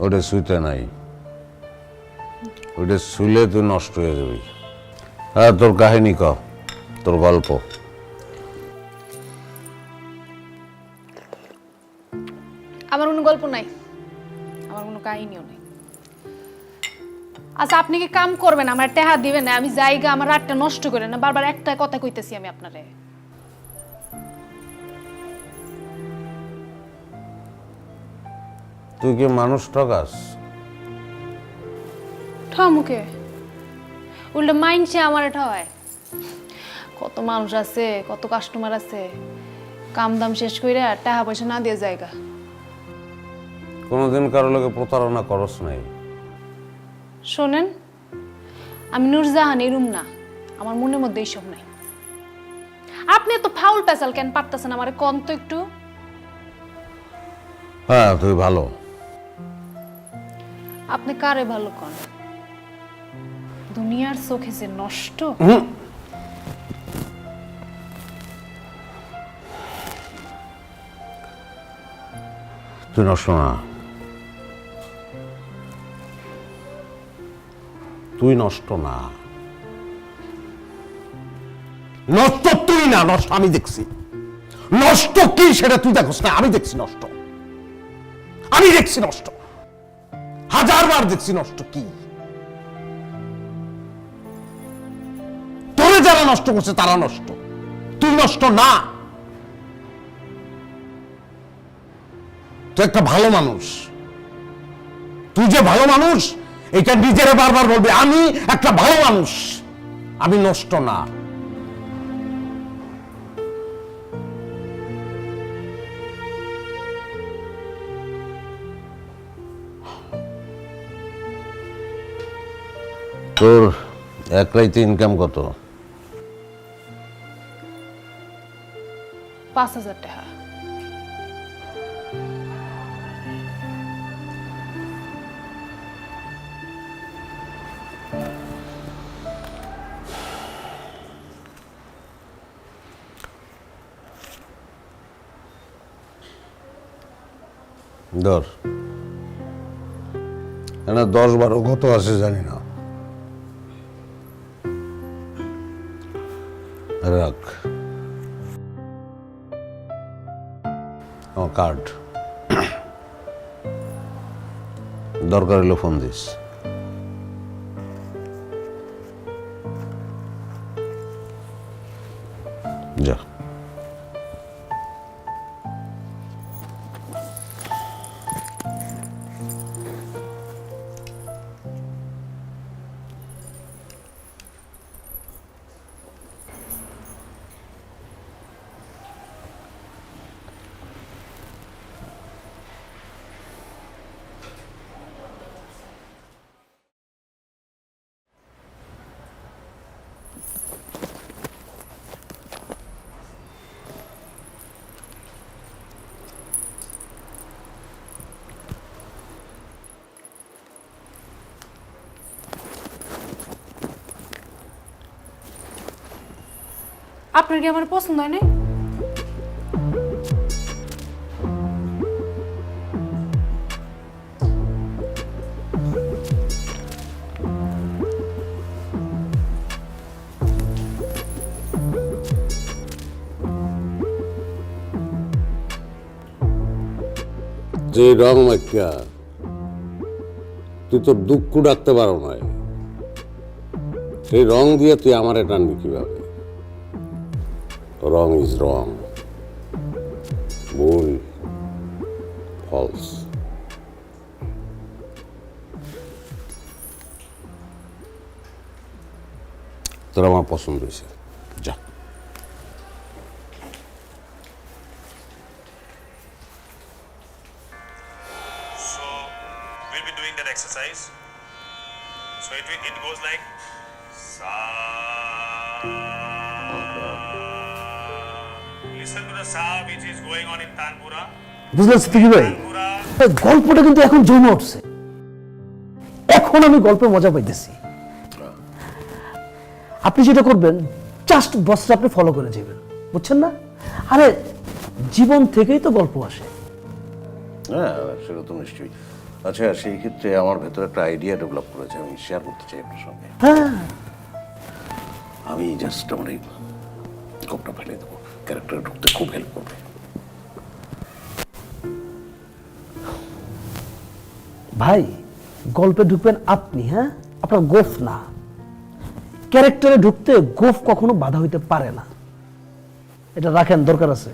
ওটা শুইতে নাই, ওটা শুইলে তুই নষ্ট হয়ে যাবি। হ্যাঁ, তোর কাহিনী ক, তোর গল্প। আমার কোনো গল্প নাই, আমার কোনো কাহিনীও নেই। আচ্ছা আপনি কি কাম করবেন, আমার টাকা দিবেন না, আমি যাইগা, আমার রাতটা নষ্ট করেন না। বারবার একটা কথা কইতেছি আমি আপনারে। তুই কি মানুষ ঠকাস? ঠমুকে উল্টো মাইনছে আমারে ঠয়। কত মানুষ আছে, কত কাস্টমার আছে, কাম দাম শেষ কইরা টাকা পয়সা না দিয়ে যায়গা। কোনোদিন কারো লোকে প্রতারণা করস নাই? শোনেন, আমি নূরজাহান এরুম না, আমার মনের মধ্যে এইসব নাই। আপনি তো ফাউল পেশাল কেন পারতেছেন আমারে কোন তো একটু? হ্যাঁ, তুই ভালো। আপনি কারে ভালো কোন? দুনিয়ার চোখে যে নষ্ট। তুই নষ্ট না, তুই নষ্ট না। নষ্ট তুই না, নষ্ট আমি দেখছি। নষ্ট কি সেটা তুই দেখোস না, আমি দেখছি নষ্ট। আমি দেখছি নষ্ট, 1000 বার দেখছি নষ্ট কি। তোরে যারা নষ্ট করছে তারা নষ্ট, তুই নষ্ট না। তুই একটা ভালো মানুষ, তুই যে ভালো মানুষ এটা নিজেরা বারবার বলবে, আমি একটা ভালো মানুষ, আমি নষ্ট না। তোর এক রাইতে ইনকাম কত? 5000 টাকা। ধর, এখানে 10-12 কত আছে জানি না, রাখ। আমার কার্ড, দরকার হলে ফোন দিস। যা। আপনার কি আমার পছন্দ হয় নাই? যে রং মাইকা তুই তোর দুঃখ ডাকতে পারো না, সেই রং দিয়ে তুই আমারে টানবি কিভাবে? রং ইজ রং, ভুল, ফলস। তোর আমার পছন্দ হয়েছে, যা। We'll be doing that exercise. So it goes like sa. Listen to the sa which is going on in Tanpura. বুঝলেন সিদ্দিকী ভাই, এই গল্পটা কিন্তু এখন জমে উঠছে। এখন আমি গল্পের মজা পাইতেছি। আপনি যেটা করবেন, জাস্ট বসটা আপনি ফলো করে যাবেন, বুঝছেন না? আরে জীবন থেকেই তো গল্প আসে। হ্যাঁ, সেটা তো নিশ্চয়ই। আচ্ছা, সেই ক্ষেত্রে আমার ভেতরে একটা আইডিয়া ডেভেলপ করেছে, আমি শেয়ার করতে চাই আপনার সঙ্গে। হ্যাঁ, আমি জাস্ট আমার এই গল্পটা ফেলে দেবো, ক্যারেক্টারে ঢুকতে খুব হেল্প করবে। ভাই গল্পে ঢুকবেন আপনি, হ্যাঁ, আপনার গোফ না। ক্যারেক্টারে ঢুকতে গোফ কখনো বাধা হইতে পারে না, এটা রাখেন, দরকার আছে।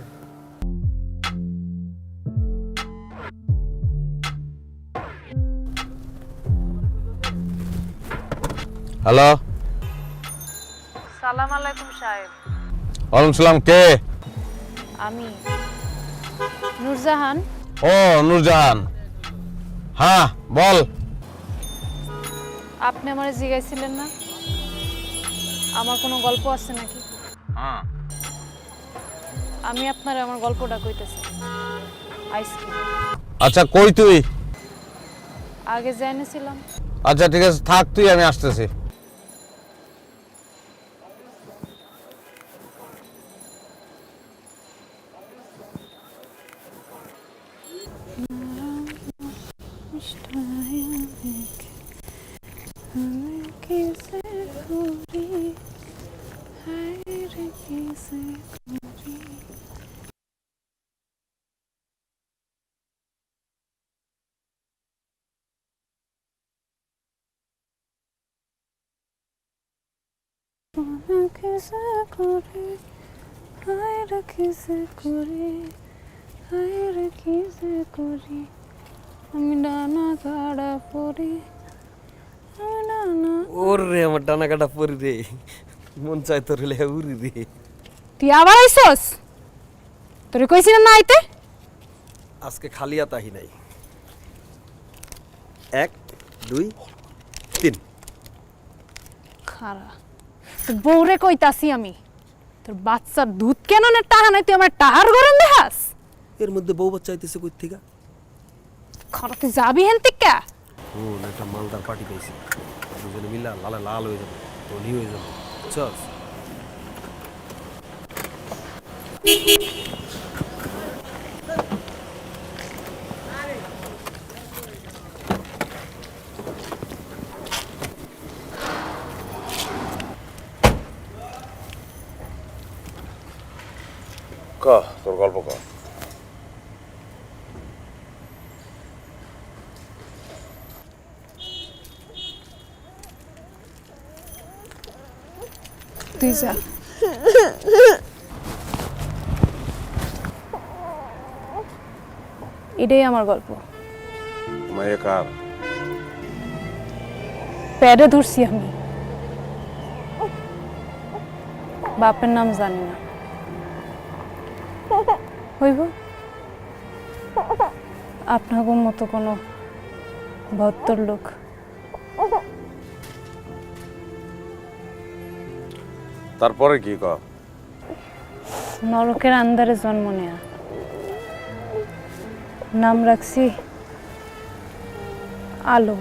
হ্যালো, সালাম আলাইকুম সাহেব। ওয়ালাইকুম সালাম। কে? আমি নূরজাহান। ও নূরজাহান, হ্যাঁ বল। আপনি আমারে জিজ্ঞাসিলেন না আমার কোনো গল্প আছে নাকি? হ্যাঁ, আমি আপনার আমার গল্পটা কইতেছি। আইসক্রিম আচ্ছা কই তুই? আগে জেনেছিলাম। আচ্ছা ঠিক আছে, থাক তুই, আমি আসতেছি। আমি ডানা কাটা পরি, ওরে আমার ডানা কাটা পরি রে, মন চাই তোর হলে উড়ি রে। তুই আবার আইসস? তোরে কইছিস না আইতে? আজকে খালি আতাহি নাই। 1 2 3। খারা তোর বউরে কইতাছি আমি, তোর বাচ্চার দুধ কেন না টাহা নাই, তুই আমার টাহার গরম দেখাস? এর মধ্যে বউ বাচ্চা আইতেছে কই থেকে? খারা তুই যাবি হেন থেকে? ও না, একটা মালদার পার্টি পাইছি, দুজনে মিলা লাল লাল হয়ে যাবে, ধনী হয়ে যাবে, চল। ক তোর গল্প ক। তুই যা। এটাই আমার গল্প। মায়ে কার? প্যাডে ধরছি আমি, বাপের নাম জানি না। হইব আপনার মতো কোনো ভদ্র লোক। তারপরে কি ক? নরকের আন্ধারে জন্ম নেয়া, নাম রাখছি আলো।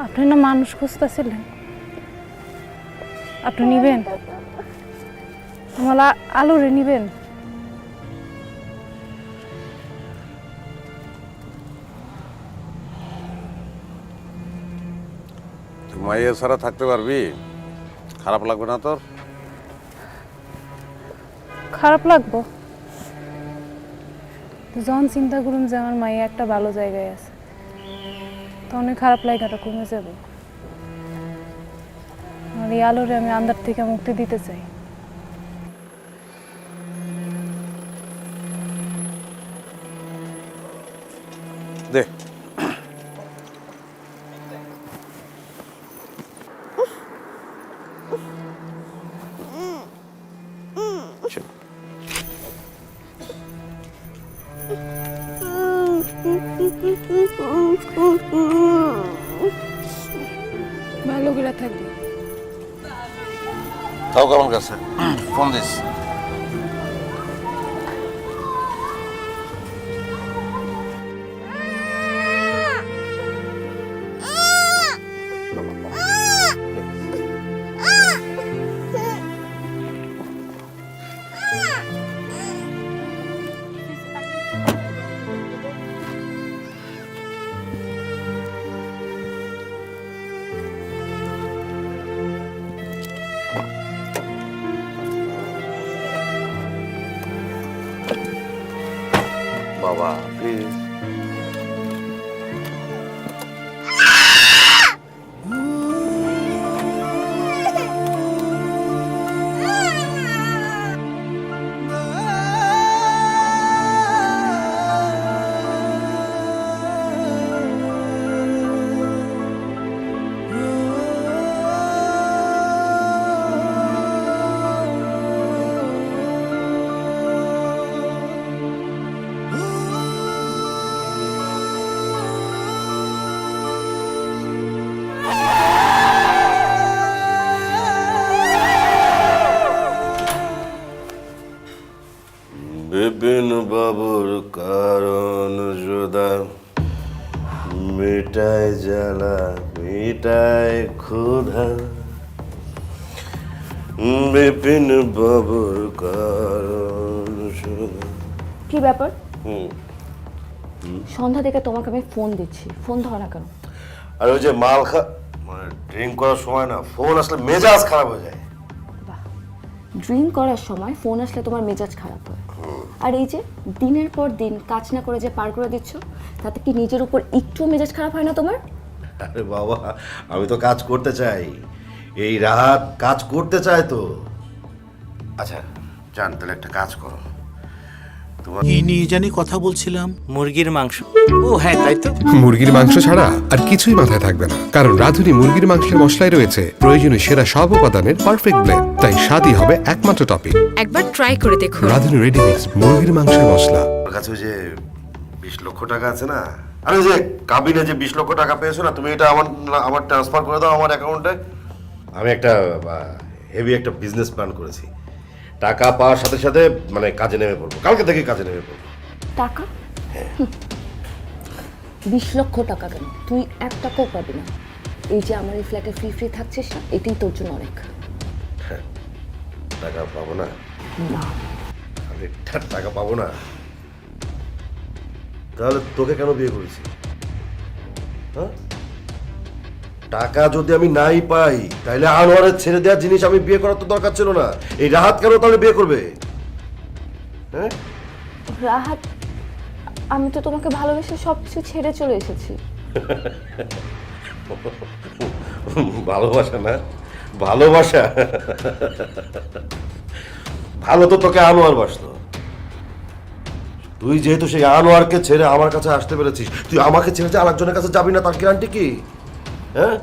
আপনি না মানুষ খুঁজতেছিলেন, আপনি নিবেন? আমার আলুরে নিবেন? তুই মাইয়া ছাড়া থাকতে পারবি? খারাপ লাগবে না তোর? খারাপ লাগবো যখন চিন্তা করুন যে আমার মাইয়া একটা ভালো জায়গায় আছে, তখন খারাপ লাগাটা কমে যাবে। আর এই আলোরে আমি আন্দার থেকে মুক্তি দিতে চাই। দে ভালো করে থাকবি। তাও কেমন গেছে? Phone this. বাবা প্লিজ। বিপিন বাবুর কারণ যোদা মিটায় জ্বালা মিটায় ক্ষুধা, বিপিন বাবুর কারণ যোদা। কি ব্যাপার? সন্ধ্যা থেকে তোমাকে আমি ফোন দিচ্ছি, ফোন ধরো না কেন? আর ওই যে মাল মানে ড্রিঙ্ক করার সময় না ফোন আসলে মেজাজ খারাপ হয়ে যায়। ড্রিঙ্ক করার সময় ফোন আসলে তোমার মেজাজ খারাপ হয়, আর এই যে দিনের পর দিন কাজ না করে যে পার করে দিচ্ছ, তাতে কি নিজের উপর একটু মেজাজ খারাপ হয় না তোমার? আরে বাবা, আমি তো কাজ করতে চাই, এই রাত কাজ করতে চায় তো। আচ্ছা জান, তাহলে একটা কাজ করো, কি নিয়ে জানি কথা বলছিলাম? মুরগির মাংস। ও হ্যাঁ, তাই তো। মুরগির মাংস ছাড়া আর কিছুই মাথায় থাকবে না, কারণ রাঁধুনি মুরগির মাংসের মশলায় রয়েছে প্রয়োজনীয় সেরা সব উপাদানের পারফেক্ট ব্লেন্ড। তাই স্বাদই হবে একমাত্র টপিক। একবার ট্রাই করে দেখুন রাঁধুনি রেডি মিক্স মুরগির মাংসের মশলা। ওর কাছে ওই যে 20 লক্ষ টাকা আছে না, আর ওই যে কাবিনে যে 20 লক্ষ টাকা পেয়েছো না, তুমি এটা আমার ট্রান্সফার করে দাও আমার অ্যাকাউন্টে। আমি একটা হেভি একটা বিজনেস প্ল্যান করেছি, টাকা পাওয়ার সাথে সাথে মানে কাজে নেমে পড়বো, কালকে থেকে কাজে নেমে পড়বো। টাকা? 20 লক্ষ টাকা কেন? তুই 1 টাকাও পাবি না। এই যে আমার এই ফ্ল্যাটে ফ্রি ফ্রি থাকছিস না, এটাই তোর জন্য অনেক। টাকা পাবো না? না। আমি টাকা পাবো না? তাহলে তোকে কেন বিয়ে করেছি? হ্যাঁ, টাকা যদি আমি নাই পাই তাহলে আনোয়ারের ছেড়ে দেওয়ার জিনিস আমি বিয়ে করার তো দরকার ছিল না। এই রাহাত কেন তাহলে বিয়ে করবে? হ্যাঁ রাহাত, আমি তো তোমাকে ভালোবেসে সবকিছু ছেড়ে চলে এসেছি। ভালোবাসা না, ভালোবাসা। ভালো তো তোকে আনোয়ার বাসতো। তুই যেহেতু সেই আনোয়ারকে ছেড়ে আমার কাছে আসতে পেরেছিস, তুই আমাকে ছেড়ে যে আরেকজনের কাছে যাবি না তার গ্যারান্টি কি? হ্যাঁ,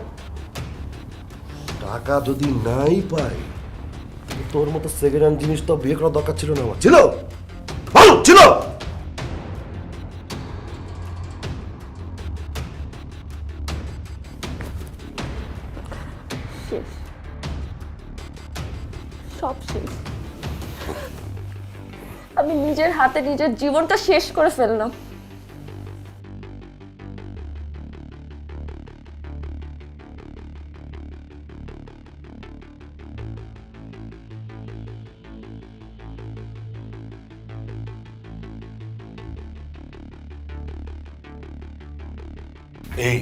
টাকা যদি নাই পাই, তোর মতো সেকেন্ড হ্যান্ড জিনিস তো বিয়ে করার দরকার ছিল না আমার। ছিল? বল, ছিল? শেষ, সব শেষ। আমি নিজের হাতে নিজের জীবনটা শেষ করে ফেললাম। এই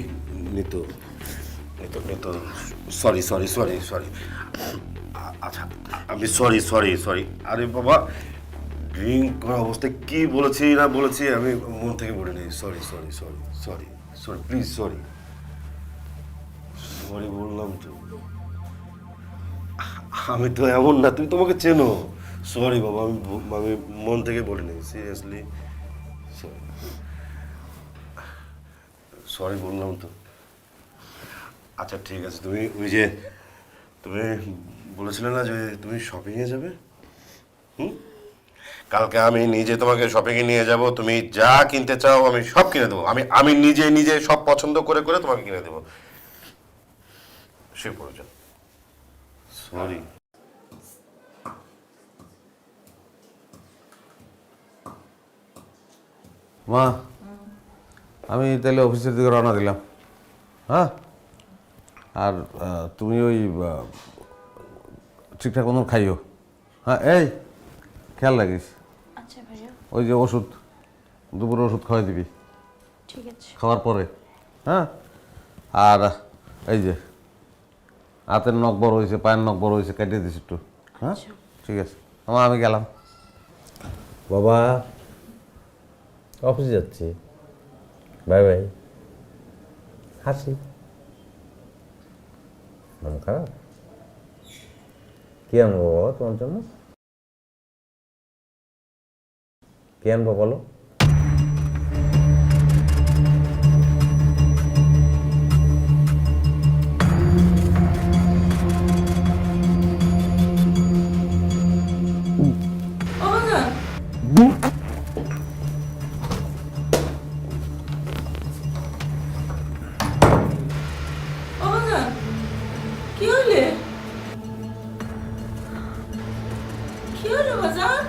Nitu Nitu Nitu sorry sorry sorry sorry আচ্ছা আমি সরি সরি সরি আরে বাবা ড্রিঙ্ক করা অবস্থায় কি বলেছি না বলেছি আমি মন থেকে বলে নিই sorry sorry sorry sorry sorry please sorry sorry বললাম তো আমি তো এমন না, তুমি তোমাকে চেনো। সরি বাবা, আমি মন থেকে বলিনি, সিরিয়াসলি সরি সরি বললাম তো। আচ্ছা ঠিক আছে, তুমি ওই যে তুমি বলেছিলে না যে তুমি শপিংয়ে যাবে, কালকে আমি নিজে তোমাকে শপিংয়ে নিয়ে যাব, তুমি যা কিনতে চাও আমি সব কিনে দেবো। আমি নিজে নিজে সব পছন্দ করে করে তোমাকে কিনে দেবো, সে প্রয়োজন। সরি। মা, আমি তাহলে অফিসের দিকে রওনা দিলাম, হ্যাঁ? আর তুমি ওই ঠিকঠাক মতন খাইও, হ্যাঁ? এই খেয়াল রাখিস। আচ্ছা ভাইয়া, ওই যে ওষুধ, দুপুরে ওষুধ খাওয়াই দিবি, ঠিক আছে? খাওয়ার পরে, হ্যাঁ? আর এই যে হাতের নখ বড় হয়েছে, পায়ের নখ বড় হয়েছে, কেটে দিস একটু, হ্যাঁ? ঠিক আছে আমি গেলাম। বাবা অফিসে যাচ্ছি, বাই বাই। হাসি মন খারাপ? কি আনবো বাবা তোমার জন্য? কি আনবো বলো? কি হইলে? কি হইলে বাজার?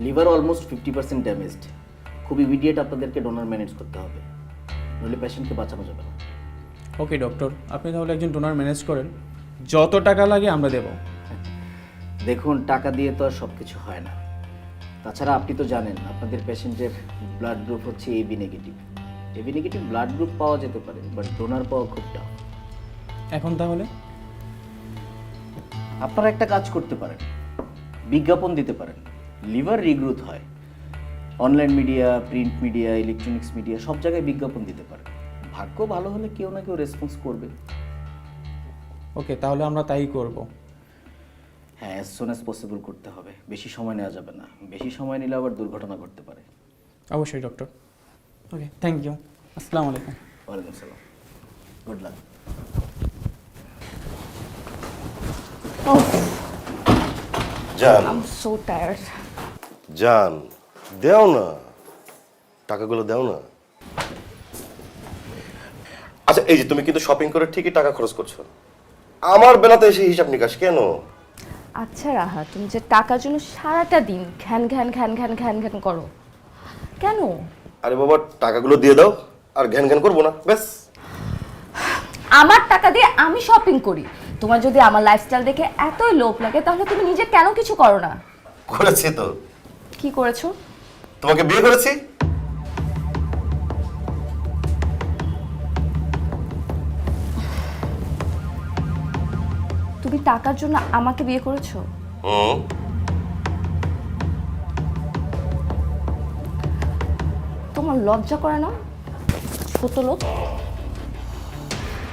Liver almost 50% damaged. খুব ইমিডিয়েট আপনাদেরকে ডোনার ম্যানেজ করতে হবে, নইলে পেশেন্টকে বাঁচানো যাবে না। ওকে ডক্টর, আপনি তাহলে একজন ডোনার ম্যানেজ করেন, যত টাকা লাগে আমরা দেব। দেখুন, টাকা দিয়ে তো আর সব কিছু হয় না। তাছাড়া আপনি তো জানেন আপনাদের পেশেন্টের ব্লাড গ্রুপ হচ্ছে AB negative. AB negative blood group পাওয়া যেতে পারে, বাট ডোনার পাওয়া খুব টাফ। এখন তাহলে আপনারা একটা কাজ করতে পারেন, বিজ্ঞাপন দিতে পারেন। লিভার রিগ্রোথ হয়, online media, print media, electronics media সব জায়গায় বিজ্ঞাপন দিতে পারেন। ভাগ্য ভালো হলে কেউ না কেউ রেসপন্স করবে। ওকে, তাহলে আমরা তাই করব। হ্যাঁ, অ্যাজ সুন অ্যাজ পসিবল করতে হবে, বেশি সময় নেওয়া যাবে না। বেশি সময় নিলে আবার দুর্ঘটনা ঘটতে পারে। অবশ্যই ডক্টর। Okay, thank you. আসসালামু আলাইকুম। ওয়ালাইকুম আসসালাম, গুড লাক। জান, আই এম সো টায়ার্ড। জান দেও না, টাকাগুলো দাও না। আচ্ছা এই যে তুমি কিন্তু শপিং করে ঠিকই টাকা খরচ করছো, আমার বেলাতে এসে হিসাব নিকাশ কেন? আচ্ছা রাহা, তুমি যে টাকার জন্য সারাটা দিন ঘ্যান ঘ্যান ঘ্যান ঘ্যান ঘ্যান ঘ্যান করো কেন? আরে বাবা, টাকাগুলো দিয়ে দাও আর ঘ্যান ঘ্যান করবো না, ব্যাস। আমার টাকা দিয়ে আমি শপিং করি, তোমার যদি আমার লাইফস্টাইল দেখে এতই লোভ লাগে তাহলে তুমি নিজে কেন কিছু করো না? করেছি তো। কি করেছো? তোমাকে বিয়ে করেছি। তুমি টাকার জন্য আমাকে বিয়ে করেছো? তোমার লজ্জা করে না? ছোট লোক,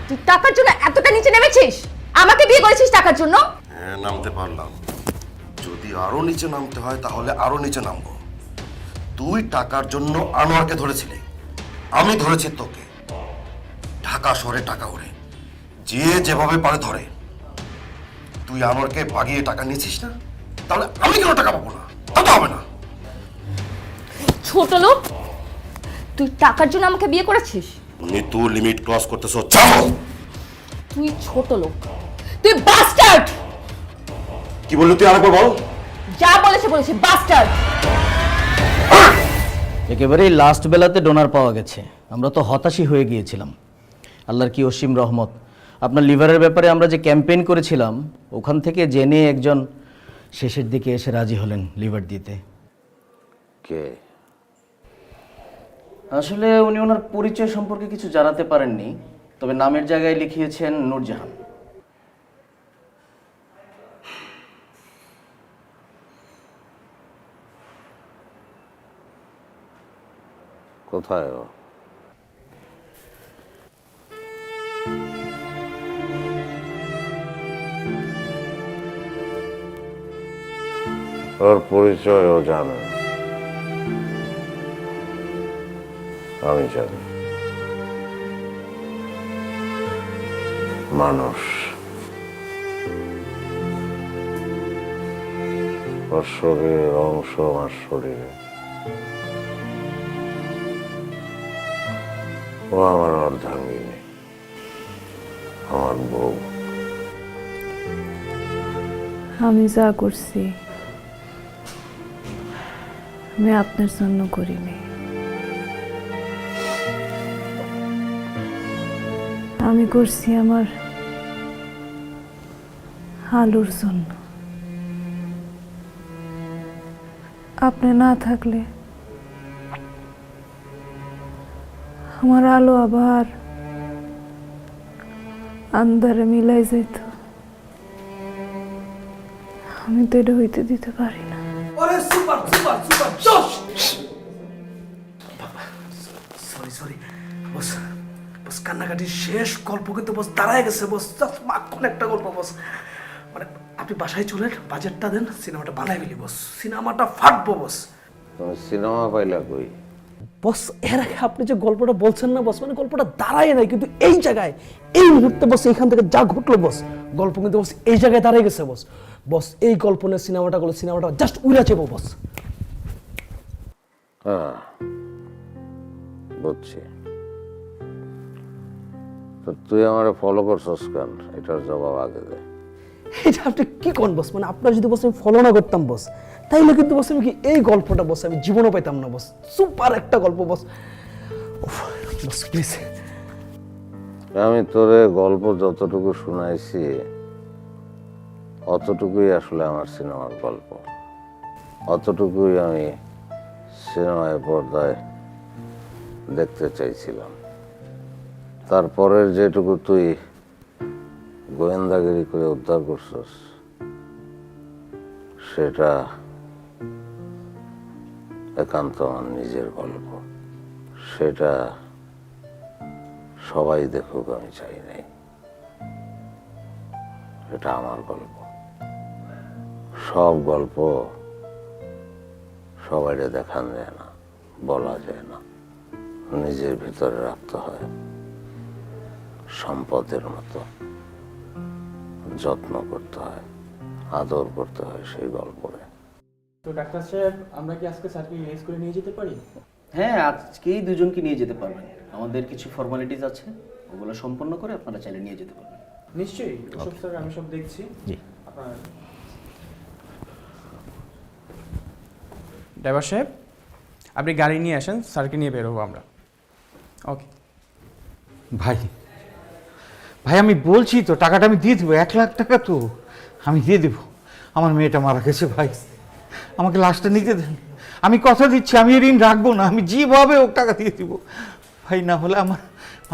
তুই টাকার জন্য এতটা নিচে নেমেছিস, আমাকে বিয়ে করেছিস টাকার জন্য? হ্যাঁ, নামতে পারলাম। যদি আরো নিচে নামতে হয় তাহলে আরো নিচে নামবো। তুই টাকার জন্য আনোয়ারকে ধরেছিলি, আমি ধরেছি তোকে। ঢাকা শহরে টাকা ওড়ে, যে যেভাবে পারে ধরে। তুই আনোয়ারকে বাগিয়ে টাকা নিয়েছিস না, তাহলে আমি কেন টাকা পাবো না? তা তো হবে না। ছোট লোক, তুই টাকার জন্য আমাকে বিয়ে করেছিস? তুমি তো লিমিট ক্রস করতেছো, যাও। তুই ছোট লোক, তুই বাস্টার্ড। কি বললি তুই, আরেকবার বল। যা বলেছে বাস্টার্ড। একেবারেই লাস্ট বেলাতে ডোনার পাওয়া গেছে, আমরা তো হতাশই হয়ে গিয়েছিলাম। আল্লাহর কি অসীম রহমত, আপনার লিভারের ব্যাপারে আমরা যে ক্যাম্পেইন করেছিলাম ওখান থেকে জেনে একজন শেষের দিকে এসে রাজি হলেন লিভার দিতে। কে? আসলে উনি ওনার পরিচয় সম্পর্কে কিছু জানাতে পারেননি, তবে নামের জায়গায় লিখিয়েছেন নূরজাহান। কোথায় ও? ওর পরিচয় ও জানে, আমি জানি। মানুষ, ওর শরীরের অংশ আমার শরীরে। ও আমার অর্ধাঙ্গিনী, আমার বউ। আমি যা করছি আমি আপনার জন্য করিনি, আমি করছি আমার আলুর জন্য। আপনি না থাকলে আমার আলো আবার আন্ধারে মিলাই যেত, আমি তো এটা হইতে দিতে পারি না। ওরে সুপার সুপার সুপার জশ। সরি বস, বস কান্নাকাটি শেষ, গল্প কিন্তু বস দাঁড়ায় গেছে বস, জাস্ট মাখন একটা গল্প বস। মানে আপনি বাসায় চলেন, বাজেটটা দেন, সিনেমাটা বানাই ফেলি বস, সিনেমাটা ফাটবো বস। তুমি সিনেমা পাইলা কই? বস এর আগে আপনি যে গল্পটা বলছেন না বস, মানে গল্পটা দাঁড়ায় নাই, কিন্তু এই জায়গায় এই মুহূর্তে বস এইখান থেকে যা ঘটলো বস, গল্প কিন্তু বস এই জায়গায় দাঁড়িয়ে গেছে বস। বস এই গল্প নিয়ে সিনেমাটা করলো, সিনেমাটা জাস্ট উড়া যাবো বস। হ্যাঁ বুঝছি। তো তুই আমারে ফলো করছস কেন? এটার জবাব আগে দে। এটা আপনি কি কোন বস, মানে আপনার যদি বস আমি ফলো না করতাম বস, তাইলে কিন্তু বস আমি কি এই গল্পটা বস আমি জীবনও পাইতাম না বস। সুপার একটা গল্প বস। বস প্লিজ। আমি তোরে গল্প যতটুকু শুনাইছি অতটুকুই আসলে আমার সিনেমার গল্প, অতটুকুই আমি সিনেমায় পর্দায় দেখতে চাইছিলাম। তারপরের যেটুকু তুই গোয়েন্দাগিরি করে উদ্ধার করছস সেটা একান্ত আমার নিজের গল্প, সেটা সবাই দেখুক আমি চাই নাই। এটা আমার গল্প, সব গল্প সবাইকে দেখান যায় না, বলা যায় না, নিজের ভিতরে রাখতে হয় সম্পদের মতো, যত্ন করতে হয়, আদর করতে হয় সেই গল্পে। তো ডাক্তার সাহেব, আমরা কি আজকে স্যারকে রিলিজ করে নিয়ে যেতে পারি? হ্যাঁ, আজকেই দুজনকে নিয়ে যেতে পারবেন। আমাদের কিছু ফর্মালিটিস আছে, ওগুলো সম্পন্ন করে আপনারা চাইলে নিয়ে যেতে পারবেন। নিশ্চয়ই ওসব স্যার আমি সব দেখছি। জি। আপনার ড্রাইভার সাহেব, আপনি গাড়ি নিয়ে আসেন, স্যারকে নিয়ে বেরোবো আমরা। ওকে ভাই আমি বলছি তো, টাকাটা আমি দিয়ে দেবো, 1 লাখ টাকা তো আমি দিয়ে দেবো। আমার মেয়েটা মারা গেছে ভাই, আমাকে লাশটা নিতে দেন। আমি কথা দিচ্ছি আমি ঋণ রাখবো না, আমি যেভাবে ও টাকা দিয়ে দিব ভাই, না হলে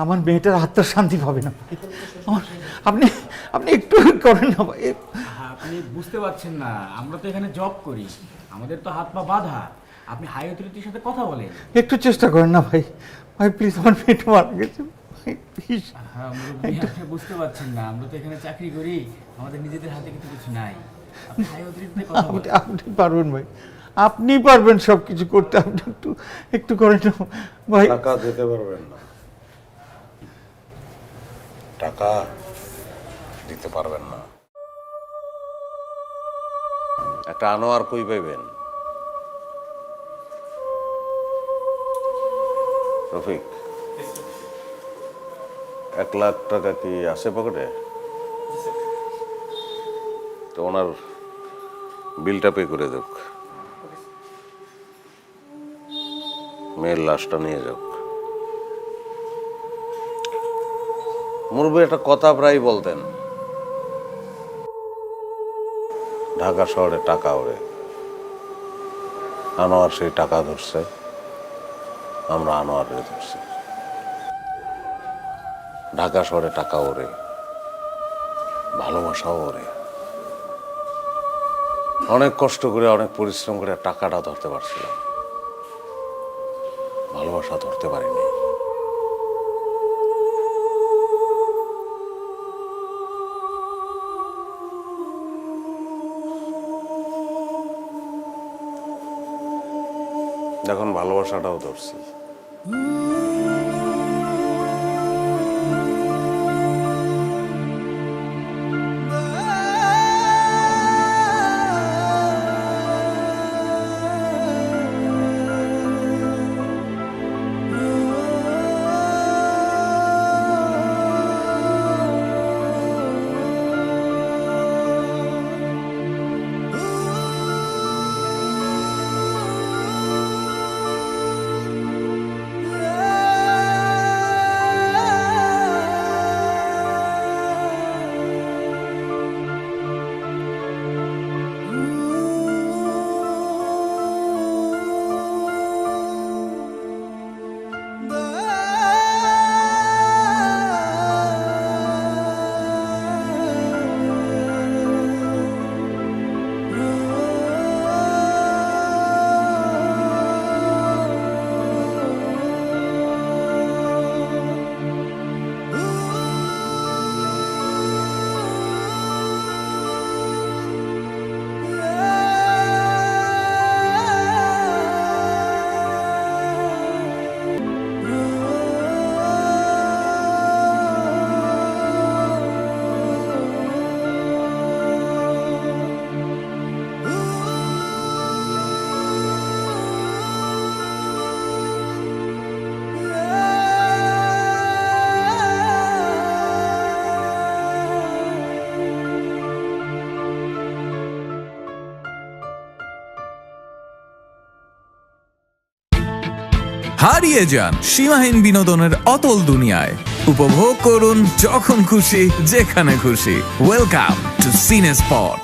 আমার মেয়েটার আত্মার শান্তি পাবে না ভাই। আপনি আপনি একটু করেন না ভাই। আপনি বুঝতে পারছেন না, আমরা তো এখানে জব করি, আমাদের তো হাত পা বাঁধা। আপনি হাই অথরিটির সাথে কথা বলেন। একটু চেষ্টা করেন না ভাই, ভাই প্লিজ, আমার মেয়েটা মারা গেছে ভাই, প্লিজ। হ্যাঁ, আপনি বুঝতে পারছেন না, আমরা তো এখানে চাকরি করি, আমাদের নিজেদের হাতে কিন্তু কিছু নাই। আপনি হাই অথরিটিতে কথা বলেন। আপনি পারবেন ভাই, আপনি পারবেন সব কিছু করতে, আপনি একটু করেন না ভাই। টাকা দিতে পারবেন না, টাকা দিতে পারবেন না। একটা আনোয়ার কই পাইবেন? রফিক, 1 লাখ টাকা কি আছে পকেটে? তো ওনার বিলটা পে করে দেব, মেয়ের লাশটা নিয়ে যাও। মুরব্বী একটা কথা প্রায় বলতেন, ঢাকা শহরে টাকা ওড়ে। আনোয়ার সেই টাকা ধরছে, আমরা আনোয়ারে ধরছি। ঢাকা শহরে টাকা ওড়ে, ভালোবাসাও ওড়ে। অনেক কষ্ট করে, অনেক পরিশ্রম করে টাকাটা ধরতে পারছিলাম, ভালোবাসা ধরতে পারিনি। এখন ভালোবাসাটাও ধরছি। হারিয়ে যান সীমাহীন বিনোদনের অতল দুনিয়ায়। উপভোগ করুন যখন খুশি, যেখানে খুশি। ওয়েলকাম টু সিনে স্পট।